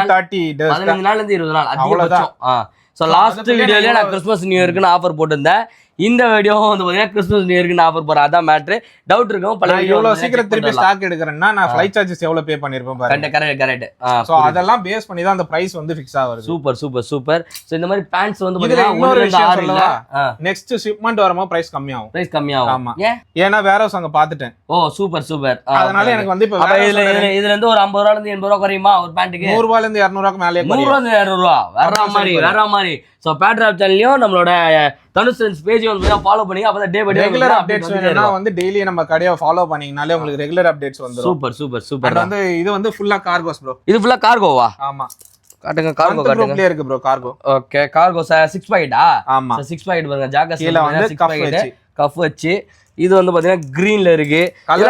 நாள்ல இருந்து 20 நாள் அதிகபட்சம். சோ லாஸ்ட் வீடியோலயே நான் கிறிஸ்மஸ் நியூ இயர்க்குன்னு ஆஃபர் போட்டிருந்தேன். இந்த வீடியோவும் வந்து பாத்தீங்கன்னா கிறிஸ்மஸ் நியூ இயர்க்கு ஆஃபர் போறேன், அதான் மேட்ரு. டவுட் இருக்கும் பல இவ்வளவு சீக்கிரம் திருப்பி ஸ்டாக் எடுக்கறேன்னா நான் ஃளைட் சார்ஜஸ் எவ்வளவு பே பண்ணிருப்பேன் பாருங்க. கரெக்ட். சோ அதெல்லாம் பேஸ் பண்ணி தான் அந்த பிரைஸ் வந்து ஃபிக்ஸ் ஆகுது. Super super super. சோ இந்த மாதிரி பேண்ட்ஸ் வந்து பாத்தீங்கன்னா இன்னொரு விஷயம் சொல்லவா, நெக்ஸ்ட் ஷிப்மென்ட் வரும்போது பிரைஸ் கம்மியாகும். ஆமா, ஏன்னா வேற ஹவுஸ் அங்க பாத்துட்டேன். ஓ சூப்பர் சூப்பர். அதனால எனக்கு வந்து இப்ப இதுல இருந்து ஒரு 50 ரூபாயில இருந்து 80 ரூபாய் குறையுமா ஒரு பேண்ட்டுக்கு? 100 ரூபாயில இருந்து 200 ரூபாய்க்கு மேலே 100 ரூபாயில இருந்து 200 ரூபாய் வேற மாதிரி. சோ பேட்ராப் சேனலையும் நம்மளோட தனுஷ் பேஜ் வந்து ஃபாலோ பண்ணி அப்பதான் day by day regular updates வேணும்னா வந்து டெய்லி நம்ம கடையை ஃபாலோ பண்ணீங்கனாலே உங்களுக்கு ரெகுலர் அப்டேட்ஸ் வந்துரும். Super super super. வந்து இது வந்து ஃபுல்லா கார்கோஸ் ப்ரோ. இது ஃபுல்லா கார்கோவா? ஆமா, காட்டுங்க கார்கோ காட்டுங்க. இருக்கு ப்ரோ கார்கோ. Okay cargo 6 பாக்கெட்டா? ஆமா 6 பாக்கெட் பாருங்க. ஜாக்கெட் கீழ வந்து கஃப் வச்சு இது வந்து பாத்தீங்கன்னா கிரீன்ல இருக்கு.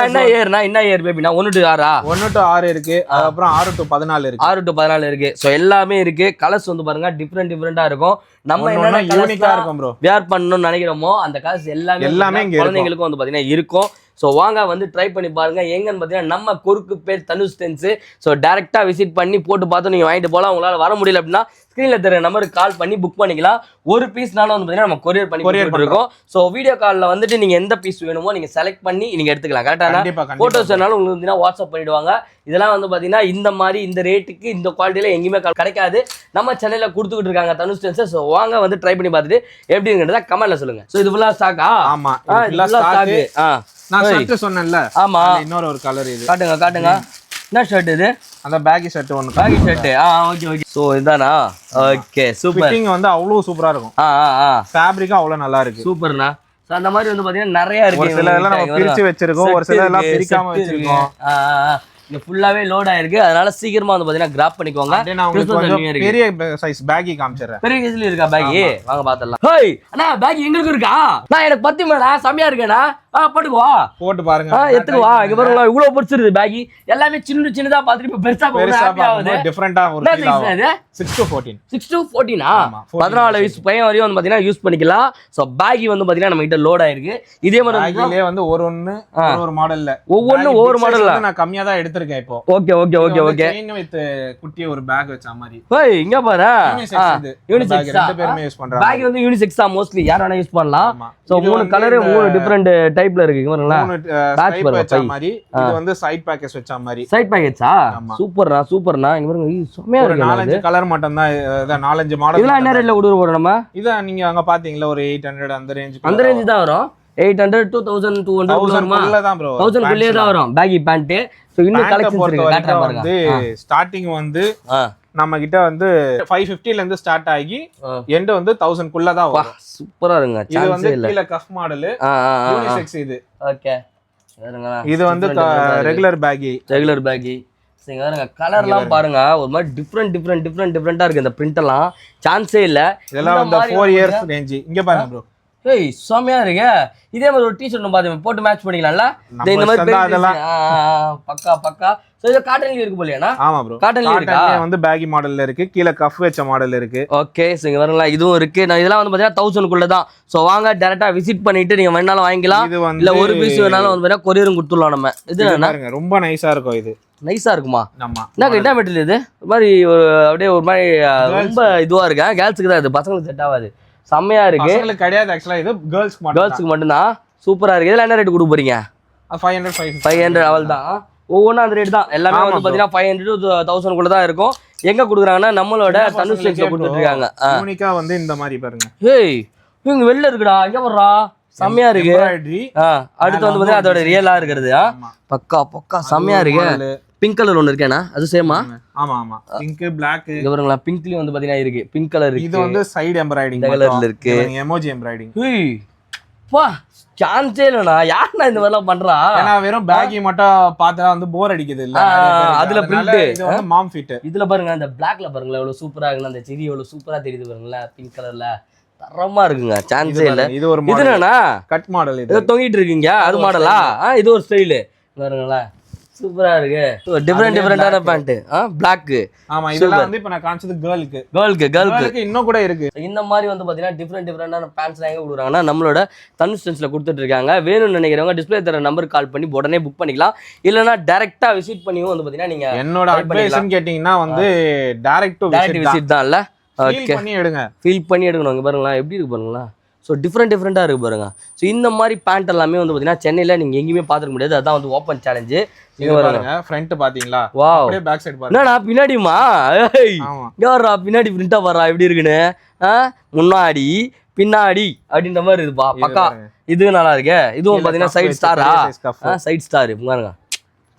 என்ன இயர்னா என்ன இயர் பேபினா 1 to 6 1 to 6 இருக்கு. அப்புறம் 6 to 14 இருக்கு. 6 to 14 இருக்கு. சோ எல்லாமே இருக்கு. கலர்ஸ் வந்து பாருங்க டிஃபரெண்டா இருக்கும். நம்ம என்ன யூனிக்கா இருக்கும் ப்ரோ வேர் பண்ணனும்னு நினைக்கிறோமோ அந்த கலர்ஸ் எல்லாமே குழந்தைகளுக்கு வந்து பாத்தீங்கன்னா இருக்கும். ஸோ வாங்க வந்து ட்ரை பண்ணி பாருங்க. எங்கன்னு பார்த்தீங்கன்னா நம்ம கொருக்கு பேர் தனுஷ் டென்ஸ். ஸோ டேரெக்டாக விசிட் பண்ணி போட்டு பார்த்து நீங்கள் வாங்கிட்டு போகலாம். உங்களால் வர முடியல அப்படின்னா ஸ்க்ரீனில் தெரிய நம்பருக்கு கால் பண்ணி புக் பண்ணிக்கலாம். ஒரு பீஸ்னாலும் வந்து பார்த்தீங்கன்னா நம்ம கொரியர் பண்ணி இருக்கோம். ஸோ வீடியோ காலில் வந்துட்டு நீங்கள் எந்த பீஸ் வேணுமோ நீங்கள் செலக்ட் பண்ணி நீங்கள் எடுத்துக்கலாம். கரெக்டாக ஃபோட்டோஸ் வேணாலும் உங்களுக்கு வந்து வாட்ஸ்அப் பண்ணிடுவாங்க. இதெல்லாம் வந்து பார்த்தீங்கன்னா இந்த மாதிரி இந்த ரேட்டுக்கு இந்த குவாலிட்டியில் எங்கேயுமே கிடைக்காது. நம்ம சென்னையில் கொடுத்துக்கிட்டு இருக்காங்க தனுஷ் டென்ஸ். ஸோ வாங்க வந்து ட்ரை பண்ணி பார்த்துட்டு எப்படிங்கிறத கமெண்ட்ல சொல்லுங்க. ஸோ இது ஃபுல்லாக ஸ்டாக்கா? ஆமா ஸ்டாக்கு. நான் ஷர்ட் சொன்னேன்ல. ஆமா இன்னொரு ஒரு கலர் இது. காட்டுங்க. என்ன ஷர்ட் இது? அந்த பேகி ஷர்ட் ஒன்னு. Baggy shirt. ஓகே. சோ இதானா? Okay super. ஃபிட்டிங் வந்து அவ்வளவு சூப்பரா இருக்கும். ஃபேப்ரிக் அவ்வளவு நல்லா இருக்கு. சூப்பர்ண்ணா. சோ அந்த மாதிரி வந்து பாத்தீங்கன்னா நிறைய இருக்கு. ஒரு சில எல்லாம் நம்ம பிரிச்சு வச்சிருக்கோம், ஒரு சில எல்லாம் பிரிக்காம வச்சிருக்கோம். இங்க ஃபுல்லாவே லோட் ஆயிருக்கு. அதனால சீக்கிரமா வந்து பாத்தீங்கன்னா கிராப் பண்ணிக்கோங்க. நான் உங்களுக்கு கொஞ்சம் பெரிய சைஸ் பேகி காமிச்சறேன். பெரிய சைஸ்ல இருக்கா பேகி? வாங்க பாத்தறலாம். ஹேய் அண்ணா பேகி எங்களுக்கு இருக்கா? நான் எனக்கு 10 மேடா செமையா இருக்கேனா. போட்டுக்குவா போட்டு பாருங்க எடுத்துக்குவா. இங்க பாருங்க இவ்வளவு பிடிச்சிருது பேகி. எல்லாமே சின்னதா பாத்துட்டு இப்ப பெருசா பாருங்க டிஃபரண்டா ஒரு ஃபீல் ஆகும். 6 to 14 6 to 14 14 வயசு பையன் வரையும் வந்து பாத்தீங்கன்னா யூஸ் பண்ணிக்கலாம். சோ பேகி வந்து பாத்தீங்கன்னா நம்ம கிட்ட லோட் ஆயிருக்கு. இதே மாதிரி பேகிலே வந்து ஒரு மாடல்ல ஒவ்வொரு மாடல்ல நான் கம்மியா தான் எடுத்துர்க்கேன் இப்போ. ஓகே செயின் வித் குட்டி ஒரு பேக் வச்ச மாதிரி. ஏய் இங்க பாரு யூனிசெக்ஸ் ரெண்டு பேருமே யூஸ் பண்றாங்க. பேக் வந்து யூனிசெக்ஸ் தான் மோஸ்ட்லி யார் வேணா யூஸ் பண்ணலாம். சோ மூணு கலர் மூணு டிஃபரண்ட் டைப்ல இருக்கு பாருங்களா. பேட்ச் வச்ச மாதிரி இது வந்து சைடு பேக்கேஜ் வச்ச மாதிரி. சைடு பேக்கேஜா சூப்பர்னா இங்க பாருங்க செமையா இருக்கு. 4-5 கலர் மட்டும் தான் 4-5 மாடல். இதெல்லாம் என்ன ரேட்ல கொடுக்க போறோம் நம்ம? இத நீங்க அங்க பாத்தீங்களா ஒரு 800 அந்த ரேஞ்ச் தான் வரும். 800 to 1200 குள்ள தான் bro. 1000 குள்ளே தான் வரும் பேகி பேண்ட். சோ இன்னும் கலெக்ஷன்ஸ் இருக்கு காட்றேன் பாருங்க. வந்து ஸ்டார்டிங் வந்து நம்ம கிட்ட வந்து 550 ல இருந்து ஸ்டார்ட் ஆகி எண்ட் வந்து 1000 குள்ள தான் வரும். சூப்பரா இருங்க. இது வந்து கீழ கஃப் மாடல் யூனிசெக்ஸ் இது. ஓகே இது வந்து ரெகுலர் பேகி. நீங்க பாருங்க கலர்லாம் பாருங்க ஒரு மாதிரி டிஃபரெண்டா இருக்கு. இந்த பிரிண்ட் எல்லாம் சான்ஸே இல்ல. இதெல்லாம் வந்து 4 இயர்ஸ் ரேஞ்ச். இங்க பாருங்க ப்ரோ. ஏய் செமையா இருக்கு. இதே மாதிரி ஒரு டீ-ஷர்ட் பாத்து போட்டு மேட்ச் பண்ணிக்கலாம்ல. இந்த மாதிரி அதெல்லாம் பக்கா. சோ இது காட்டன்ல இருக்கு போலயானா? ஆமா ப்ரோ. காட்டன்ல இருக்கா? வந்து பேகி மாடல்ல இருக்கு. கீழ கஃப் வச்ச மாடல் இருக்கு. ஓகே சோ இங்க வரலாம் இதுவும் இருக்கு. நான் இதெல்லாம் வந்து பாத்தீங்கன்னா 1000 குள்ள தான். சோ வாங்க டைரக்டா விசிட் பண்ணிட்டு நீங்க வேணாலும் வாங்கிக்கலாம். இல்ல ஒரு பீஸ் வேணாலும் வந்து பாத்தீங்கன்னா கொரியரும் கொடுத்துடலாம் நம்ம. இது பாருங்க ரொம்ப நைஸா இருக்கும். இது நைஸா இருக்குமா? ஆமா. என்ன மெட்டீரியல் இது? ஒரு மாதிரி அப்படியே ஒரு மாதிரி ரொம்ப இதுவா இருக்கு. கேர்ள்ஸ்க்கு தான் இது, பசங்களுக்கு செட் ஆகாது. செம்மையா இருக்கு. பசங்களுக்கு கிடையாது ஆக்சுவலா இது கேர்ள்ஸ்க்கு மட்டும் தான். சூப்பரா இருக்கு. இதெல்லாம் என்ன ரேட் கொடுக்க போறீங்க? 500 அவள் தான். ஒவ்வொன்றும் அந்த ரேட் தான். எல்லாமே வந்து பாத்தீங்கன்னா 500 to 1000 குள்ள தான் இருக்கும். எங்க கொடுக்குறாங்கன்னா நம்மளோட தனுஷ்ல கொடுத்துட்டு இருக்காங்க. யூனிக்கா வந்து இந்த மாதிரி பாருங்க. ஏய் இவங்க வெளில இருக்குடா. இங்க வர்றா செம்மையா இருக்கு. அடுத்து வந்து பாத்தீங்கன்னா அதோட ரியலா இருக்கிறது. பக்கா செம்மையா இருக்கு. பிங்க் கலர் ஒன்னு இருக்கேனா அது சேமா? ஆமா பிங்க் பிளாக். இங்க பாருங்களா பிங்க்லயும் வந்து பாத்தீங்கன்னா இருக்கு. பிங்க் கலர் இருக்கு. இது வந்து சைடு எம்ப்ராய்டிங் கலர்ல இருக்கு. Emoji embroidering. ஏய் பா சான்ஸே இல்லனா. யாருன்னா இந்த மாதிரிலாம் பண்றா? ஏன்னா வெறும் பேகி மட்டும் பார்த்தா வந்து போர் அடிக்குது இல்ல. அதுல பிரிண்ட் இது வந்து மாம் ஃபிட். இதுல பாருங்க அந்த பிளாக்ல பாருங்க எவ்வளவு சூப்பரா இருக்கு. அந்த செடி எவ்வளவு சூப்பரா தெரியுது பாருங்களா பிங்க் கலர்ல. தரமா இருக்குங்க. சான்ஸே இல்ல. இது ஒரு இது என்னன்னா கட் மாடல். இது தொங்கிட்டு இருக்கீங்க அது மாடலா? இது ஒரு ஸ்டைல் பாருங்களா சூப்பரா இருக்கு. டிஃபரெண்டான பேண்ட். பிளாக். ஆமா இதெல்லாம் வந்து இப்ப நான் காமிச்சது கேர்ளுக்கு இன்னும் கூட இருக்கு. இந்த மாதிரி வந்து பாத்தீங்கன்னா டிஃபரெண்டான பேண்ட்ஸ் எங்க கொடுக்குறாங்கன்னா நம்மளோட தனுஷ்ல கொடுத்துட்டு இருக்காங்க. வேணும்னு நினைக்கிறவங்க டிஸ்பிளே தர நம்பர் கால் பண்ணி உடனே புக் பண்ணிக்கலாம். இல்லனா டைரக்டா விசிட் பண்ணியும் வந்து பாத்தீங்கன்னா நீங்க என்னோட அட்வைஸ்னு கேட்டிங்கன்னா வந்து டைரக்ட் விசிட் தான் இல்ல. ஃபீல் பண்ணி எடுக்கணும். இங்க பாருங்களா எப்படி இருக்கு பாருங்களா. ஸோ டிஃப்ரெண்டாக இருக்கு பாருங்க. ஸோ இந்த மாதிரி பேண்ட் எல்லாமே வந்து பார்த்தீங்கன்னா சென்னையில் நீங்கள் எங்கேயுமே பார்த்துக்க முடியாது. அதான் வந்து ஓப்பன் சேலஞ்சு. நீங்க பாருங்க ஃப்ரண்ட் பாத்தீங்களா? வாவ். அப்படியே பேக் சைடு பாருங்க. என்னடா பின்னாடிமா? ஏய் இங்க வரா பின்னாடி பிரிண்டா வரா எப்படி இருக்குன்னு. முன்னாடி பின்னாடி அப்படின்ற மாதிரி இருக்குப்பா பக்கா. இது நல்லா இருக்கு. இதுவும் பாத்தீங்கன்னா சைடு ஸ்டாரா? சைடு ஸ்டார் பாருங்க.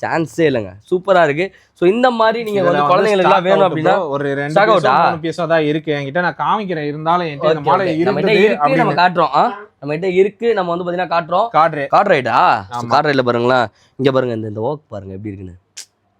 சான்ஸே இல்லைங்க. சூப்பரா இருக்கு. ஸோ இந்த மாதிரி நீங்க வந்து குழந்தைங்களுக்கு எல்லாம் வேணும் அப்படின்னா ஒரு 2 பீஸா தான் இருக்கு என்கிட்ட. நான் காமிக்கிறேன். இருந்தாலும் என்கிட்ட இந்த மாடல் இருக்கு. நம்ம காட்டுறோம். நம்ம கிட்ட இருக்கு. நம்ம வந்து பாத்தீங்கன்னா காட்டுறோம். கார்ட் ரைடா? கார்ட் ரைட்ல பாருங்களேன். இங்க பாருங்க இந்த ஒர்க் பாருங்க எப்படி இருக்குன்னு.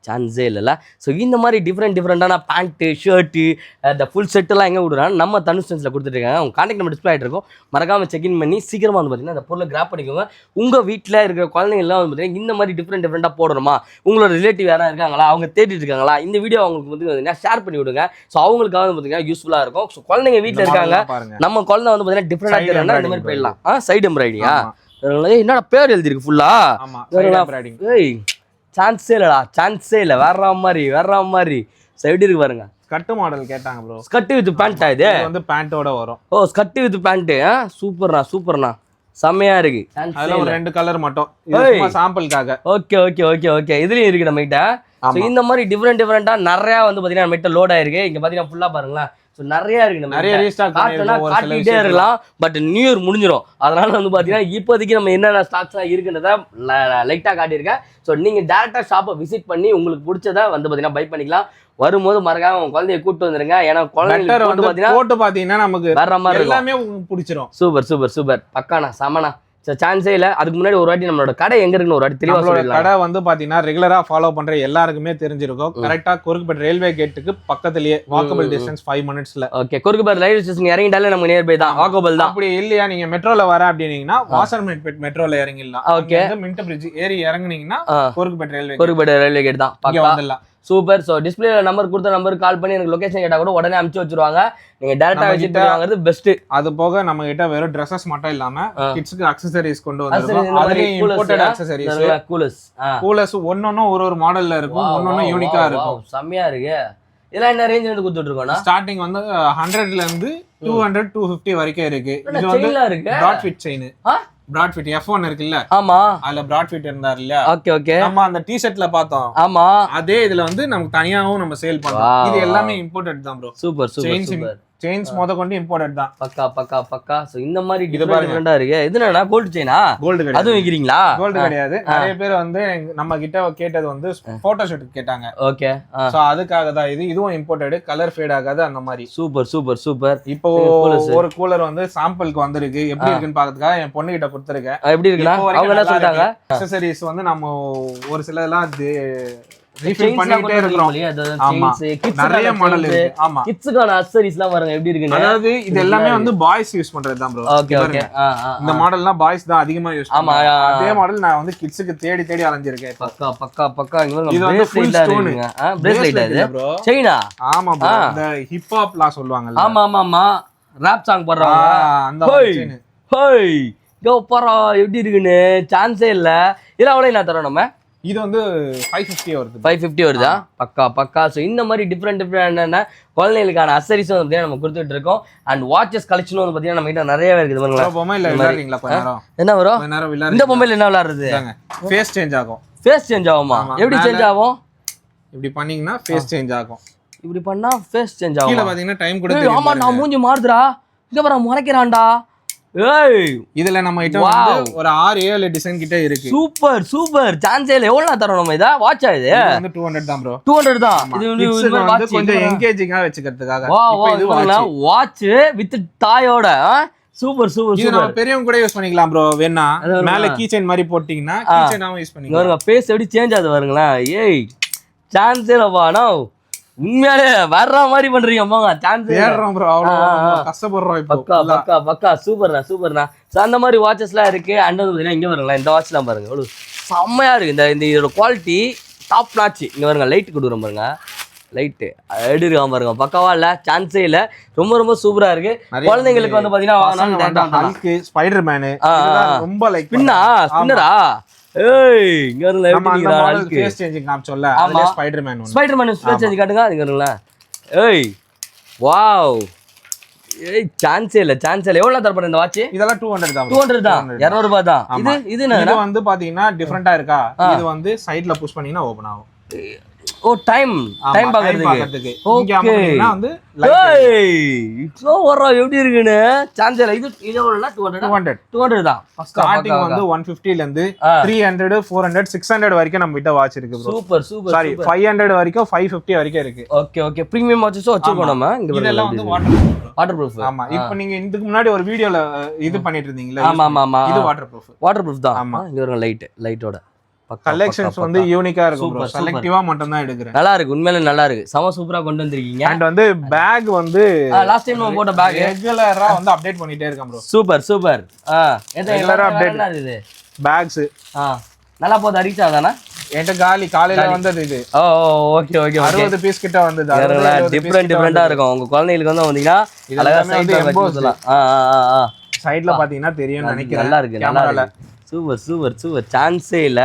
சான்ஸே இல்லைல்ல. ஸோ இந்த மாதிரி டிஃப்ரெண்டான பேண்ட்டு ஷர்ட்டு இந்த ஃபுல் செட்டெல்லாம் எங்கே விடுறாங்க நம்ம தனுஷ்ல கொடுத்துட்ருக்காங்க. அவங்க கான்டாக்ட் நம்பர் டிஸ்பிளே ஆகிட்டு இருக்கும். மறக்காமல் செக்இன் பண்ணி சீக்கிரமாக வந்து பார்த்தீங்கன்னா அந்த பொருளை கிராப் பண்ணிக்கோங்க. உங்கள் வீட்டில் இருக்கிற குழந்தைங்கள்லாம் வந்து பார்த்தீங்கன்னா இந்த மாதிரி டிஃப்ரெண்டாக போடணுமா? உங்களோட ரிலேட்டிவ் யாராவது இருக்காங்களா? அவங்க தேடிட்டு இருக்காங்களா? இந்த வீடியோ அவங்களுக்கு வந்து பார்த்தீங்கன்னா ஷேர் பண்ணி விடுங்க. ஸோ அவங்களுக்காக வந்து பார்த்தீங்கன்னா யூஸ்ஃபுல்லாக இருக்கும். ஸோ குழந்தைங்க வீட்டில் இருக்காங்க. நம்ம குழந்தை வந்து பார்த்தீங்கன்னா டிஃப்ரெண்டாக தெரியும்னா இந்த மாதிரி போயிடலாம். சைடு எம்ப்ராய்டிங்கா? என்னோட பேர் எழுதிருக்கு ஃபுல்லா. ஏய் சான்ஸே இல்லடா. சான்ஸே இல்லை. வேற மாதிரி சைடு இருக்கு பாருங்க. ஸ்கர்ட் மாடல் கேட்டாங்க ப்ரோ. ஸ்கர்ட் வித் பேண்டா? இது வந்து பேண்டோட வரும். Oh skirt with pant. சூப்பர்ண்ணா செம்மையா இருக்கு. அதுல ஒரு 2 கலர் மட்டும் இது சாம்பிளுக்காக. ஓகே இதுலயும் இருக்கு நம்ம கிட்ட. சோ இந்த மாதிரி டிஃபரெண்டா நிறைய வந்து பாத்தீங்கன்னா நம்ம கிட்ட லோட் ஆயிருக்கு. இங்க பாத்தீங்கன்னா ஃபுல்லா பாருங்களா. ஸோ நிறைய இருக்கு. நம்ம நிறைய ரீஸ்டாக் காட்டிட்டே இருக்கலாம். பட் நியூ இயர் முடிஞ்சிடும். அதனால வந்து பாத்தீங்கன்னா இப்போதைக்கு நம்ம என்னென்ன ஸ்டாக்ஸ்லாம் இருக்குன்றத லைட்டா காட்டியிருக்கேன். ஸோ நீங்க டேரக்டா ஷாப்பை விசிட் பண்ணி உங்களுக்கு பிடிச்சதை வந்து பாத்தீங்கன்னா பை பண்ணிக்கலாம். வரும்போது மறக்காம உங்க குழந்தைய கூட்டு வந்துருங்க. ஏன்னா குழந்தைங்க போட்டு பாத்தீங்கன்னா நமக்கு வேற மாதிரி எல்லாமே பிடிச்சிரும். சூப்பர் பக்கானா சமனா. சான்ஸே இல்ல. அதுக்கு முன்னாடி ஒரு வாட்டி நம்மளோட கடை எங்க இருக்குன்னு ஒரு வாட்டி தெளிவா சொல்லலாம். கடை வந்து பாத்தீங்கன்னா ரெகுலரா ஃபாலோ பண்ற எல்லாருக்குமே தெரிஞ்சிருக்கும். கரெக்டா குறுக்குப்பேட் ரயில்வே கேட்டுக்கு பக்கத்துலயே வாக்கபிள் டிஸ்டன்ஸ் 5 மினிட்ஸ்ல. ஓகே, குறுக்குப்பேட் ரயில்வே ஸ்டேஷன் இறங்கிட்டாலே நமக்கு நியர்பை தான், வாக்கபிள் தான். அப்படி இல்லையா நீங்க மெட்ரோல வர அப்படினீங்கன்னா வாசர்மேட்பேட் மெட்ரோல இறங்கிடலாம். ஓகே, மின்ட் பிரிட்ஜ் ஏறி இறங்குனீங்கன்னா குறுக்குப்பேட் ரயில்வே கேட் தான் பக்கா வந்துடலாம். சூப்பர். ஸோ டிஸ்பிளேல நம்பர் கொடுத்த நம்பருக்கு கால் பண்ணி எனக்கு லொகேஷன் கேட்டா கூட உடனே அனுப்பிச்சு வச்சிருவாங்க. நீங்க டைரக்டா விசிட் வாங்குறது பெஸ்ட். அது போக நம்ம கிட்ட வெறும் Dresses மட்டும் இல்லாம கிட்ஸ்க்கு அக்சஸரீஸ் கொண்டு வந்திருக்கோம். அதுலயே இம்போர்ட்டட் அக்சஸரீஸ் கூலர்ஸ் ஒன்னொன்னும் ஒரு மாடல்ல இருக்கும், ஒன்னொன்னும் யூனிக்கா இருக்கும். செம்மையா இருக்கு. இதெல்லாம் என்ன ரேஞ்ச் வந்து கொடுத்துட்டு இருக்கோம்னா ஸ்டார்டிங் வந்து 100ல இருந்து 200 250 வரைக்கும் இருக்கு. இது வந்து broad fit chain. Broad fit F1 இருக்குல்ல, ஆமா, அதுல பிராட் ஃபிட் இருந்தார் இல்லையா? ஓகே ஓகே, நம்ம அந்த டி-ஷர்ட்ல பார்த்தோம். ஆமா, அதே இதுல வந்து நமக்கு தனியாவும் நம்ம சேல் பண்றோம். இது எல்லாமே இம்போர்ட்டட் தான் bro. Super super super. Chains மொத கொண்டு இம்போர்ட்டட் தான். பக்கா பக்கா பக்கா. சோ இந்த மாதிரி டிஃபரெண்டா இருக்கு. இது என்னன்னா கோல்ட் செயினா? கோல்ட் கிடையாது. அதுவும் விக்கிறீங்களா? கோல்ட் கிடையாது. நிறைய பேர் வந்து நம்ம கிட்ட கேட்டது வந்து போட்டோ ஷூட் கேட்டாங்க. ஓகே, சோ அதுக்காக தான் இது. இதுவும் இம்போர்ட்டட், கலர் ஃபேட் ஆகாது அந்த மாதிரி. Super super super. இப்போ ஒரு கூலர் வந்து சாம்பிளுக்கு வந்திருக்கு. எப்படி இருக்குன்னு பாக்கிறதுக்காக என் பொண்ணு கிட்ட கொடுத்திருக்கேன். எப்படி இருக்குன்னா அவங்க என்ன சொல்றாங்க, அக்சஸரீஸ் வந்து நம்ம ஒரு சிலதெல்லாம் ரீஃபில் பண்ணிட்டே இருக்கோம். ஆமா, நிறைய மாடல் இருக்கு. ஆமா, கிட்ஸ்க்கான அக்சஸரீஸ்லாம் பாருங்க எப்படி இருக்குன்னு. அதாவது இது எல்லாமே வந்து பாய்ஸ் யூஸ் பண்றது தான் ப்ரோ. ஓகே ஓகே, இந்த மாடல்லாம் பாய்ஸ் தான் அதிகமா யூஸ் பண்றாங்க. அதே மாடல் நான் வந்து கிட்ஸ்க்கு தேடி தேடி அலைஞ்சிருக்கேன். பக்கா பக்கா பக்கா. இது வந்து ஃபுல் ஸ்டோன் பிரேஸ்லெட் இது ப்ரோ. செயினா? ஆமா ப்ரோ, இந்த ஹிப் ஹாப்லாம் சொல்வாங்கல்ல. ஆமா ஆமா ஆமா, ராப் சாங் போடுறாங்க அந்த செயின். ஹேய் கோ பரா, எப்படி இருக்குன்னு சான்ஸே இல்ல. இதெல்லாம் எவ்வளவு என்ன தரோம் நம்ம? இது வந்து 550 வருது. 550 வருதா? பக்கா பக்கா. ஸோ இந்த மாதிரி டிஃப்ரெண்ட் குழந்தைகளுக்கான அக்சரிஸ் வந்து நம்ம கொடுத்துட்டு இருக்கோம். அண்ட் வாட்சஸ் கலெக்ஷன் வந்து பார்த்தீங்கன்னா நம்ம கிட்ட நிறையவே இருக்குது. என்ன வரும் இந்த மொபைல் என்ன விளையாடுறது? ஃபேஸ் சேஞ்ச் ஆகும். ஃபேஸ் சேஞ்ச் ஆகுமா? எப்படி சேஞ்ச் ஆகும்? இப்படி பண்ணீங்கன்னா ஃபேஸ் சேஞ்ச் ஆகும். இப்படி பண்ணா ஃபேஸ் சேஞ்ச் ஆகும். கீழ பாத்தீங்கன்னா டைம் கூட தெரியும். ஆமா, நான் மூஞ்சி மாறுதுடா. இங்க பாரு முறைக்கறான்டா. ஏய், இதுல நம்ம கிட்ட வந்து ஒரு 6-7 டிசைன் கிட்ட இருக்கு. Super super. சான்ஸே இல்ல. எவ்வளவு தரோம் நம்ம இத? வாட்சா இது வந்து 200 தான் ப்ரோ. 200 தான். இது வந்து கொஞ்சம் என்கேஜிங்கா வெச்சுக்கிறதுக்காக. இப்போ இது வாட்ச் வித் டாயோட. Super super super. நம்ம பெரியவங்க கூட யூஸ் பண்ணிக்கலாம் ப்ரோ. வேணா மேல கீ செயின் மாதிரி போட்டீங்கன்னா கீ செயினாவும் யூஸ் பண்ணிக்கலாம். பாருங்க ஃபேஸ் எப்படி சேஞ்ச் ஆகுது பாருங்களா. ஏய் சான்ஸே இல்லப்பா. நான் உண்மையாலே வர்ற மாதிரி பண்றீங்க. அம்மாங்க சான்ஸ் ஏறறோம் ப்ரோ. அவ்வளவு கஷ்டப்படுறோம் இப்போ. பக்கா பக்கா பக்கா. சூப்பர்ண்ணா சூப்பர்ண்ணா. ஸோ அந்த மாதிரி வாட்சஸ்லாம் இருக்கு. அண்ட் வந்து பார்த்தீங்கன்னா இங்கே வருங்களா, இந்த வாட்ச்லாம் பாருங்க எவ்வளோ செம்மையா இருக்கு. இந்த இதோட குவாலிட்டி டாப் நாட்ச். இங்கே வருங்க லைட் கொடுக்குறோம் பாருங்க. லைட்டு எப்படி இருக்காம பாருங்க. பக்காவா இல்ல? சான்ஸே இல்ல. ரொம்ப ரொம்ப சூப்பரா இருக்கு. குழந்தைங்களுக்கு வந்து பாத்தீங்கன்னா ஸ்பைடர் மேனு ரொம்ப லைக் ஸ்பின்னரா. ஏய் இங்க வரல, நம்ம அந்த மாடல் ஃபேஸ் சேஞ்சிங் காமிச்சோம்ல, அதுல ஸ்பைடர்மேன் ஃபேஸ் சேஞ்ச் காட்டுங்க. அது வரல. ஏய் வாவ். ஏய் சான்ஸே இல்ல சான்ஸே இல்ல. எவ்வளவு தர போற இந்த வாட்ச்? இதெல்லாம் 200 தான். 200 தான். 200 ரூபாய் தான். இது வந்து பாத்தீங்கன்னா டிஃபரெண்டா இருக்கா. இது வந்து சைடுல புஷ் பண்ணீங்கன்னா ஓபன் ஆகும். ஓ டைம் பாக்குறதுக்கு. இங்க அமர்ந்தீங்கன்னா வந்து ஏய் சோ வரா எப்படி இருக்குன்னு சான்ஸ் இல்ல. இது எவ்வளவுனா 200 தான். ஸ்டார்டிங் வந்து 150 ல இருந்து 300 400 600 வரைக்கும் நம்ம கிட்ட வாட்ச் இருக்கு ப்ரோ. Super super. சாரி 500 வரைக்கும் 550 வரைக்கும் இருக்கு. Okay okay. பிரீமியம் வாட்சஸ் வச்சிருக்கோம் நம்ம. இங்க இதெல்லாம் வந்து வாட்டர் ப்ரூஃப். ஆமா, இப்போ நீங்க இதுக்கு முன்னாடி ஒரு வீடியோல இது பண்ணிட்டு இருந்தீங்கல. ஆமா ஆமா, இது வாட்டர் ப்ரூஃப் தான். ஆமா, இங்க ஒரு லைட்டோட கலெக்ஷன்ஸ் வந்து யூனிக்கா இருக்கும் ப்ரோ. செலக்டிவா மட்டும் தான் எடுக்கிறேன். நல்லா இருக்கு, உண்மையிலே நல்லா இருக்கு. சம சூப்பரா கொண்டு வந்திருக்கீங்க. அண்ட் வந்து பேக் வந்து லாஸ்ட் டைம் நம்ம போட்ட பேக் ரெகுலரா வந்து அப்டேட் பண்ணிட்டே இருக்கேன் ப்ரோ. Super super. ரெகுலரா அப்டேட் இது பேக்ஸ் நல்லா போகுது. ரீச் ஆகுதானா? என்கிட்ட காலி காலையில வந்தது இது. ஓ ஓகே ஓகே. 60 பீஸ் கிட்ட வந்தது. டிஃபரெண்டா இருக்கும். உங்க குழந்தைகளுக்கு வந்து வந்தீங்கன்னா அழகா சைடுல வச்சுக்கலாம். சைடுல பாத்தீங்கன்னா தெரியும் நினைக்கிறேன். நல்லா இருக்கு நல்லா இருக்கு. Super super super. சான்ஸே இல்ல.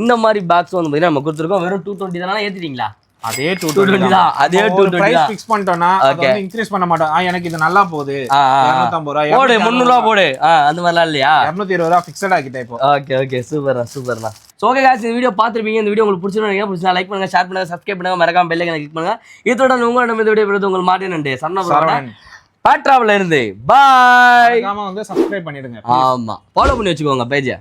இந்த மாதிரி பாக்ஸ் வந்து பாத்தீங்கன்னா நம்ம கொடுத்துருக்கோம். வெறும் 220 தானே ஏத்திட்டீங்களா? அதே 220 தான். அதே 220 பிரைஸ் ஃபிக்ஸ் பண்ணிட்டோம்னா அது வந்து இன்கிரீஸ் பண்ண மாட்டோம். எனக்கு இது நல்லா போகுது 250 ரூபாய் போடு 300 ரூபாய் போடு. அந்த மாதிரிலாம் இல்லையா? 220 ரூபாய் ஃபிக்ஸட் ஆகிட்டே இப்போ. ஓகே ஓகே சூப்பர்ண்ணா சூப்பர்ண்ணா. ஸோ ஓகே காய்ச்சி இந்த வீடியோ பார்த்துருப்பீங்க. இந்த வீடியோ உங்களுக்கு பிடிச்சிருந்தீங்க பிடிச்சா லைக் பண்ணுங்க, ஷேர் பண்ணுங்க, சப்ஸ்கிரைப் பண்ணுங்க, மறக்காம பெல் ஐகானை கிளிக் பண்ணுங்க. இதோட உங்களோட இந்த வீடியோ விடுறது உங்களுக்கு மாட்டேன் நன்றி. சரண பேட்ராவில் இருந்து பாய். வந்து சப்ஸ்கிரைப் பண்ணிடுங்க. ஆமா, ஃபாலோ பண்ணி வச்சுக்கோங்க பேஜை.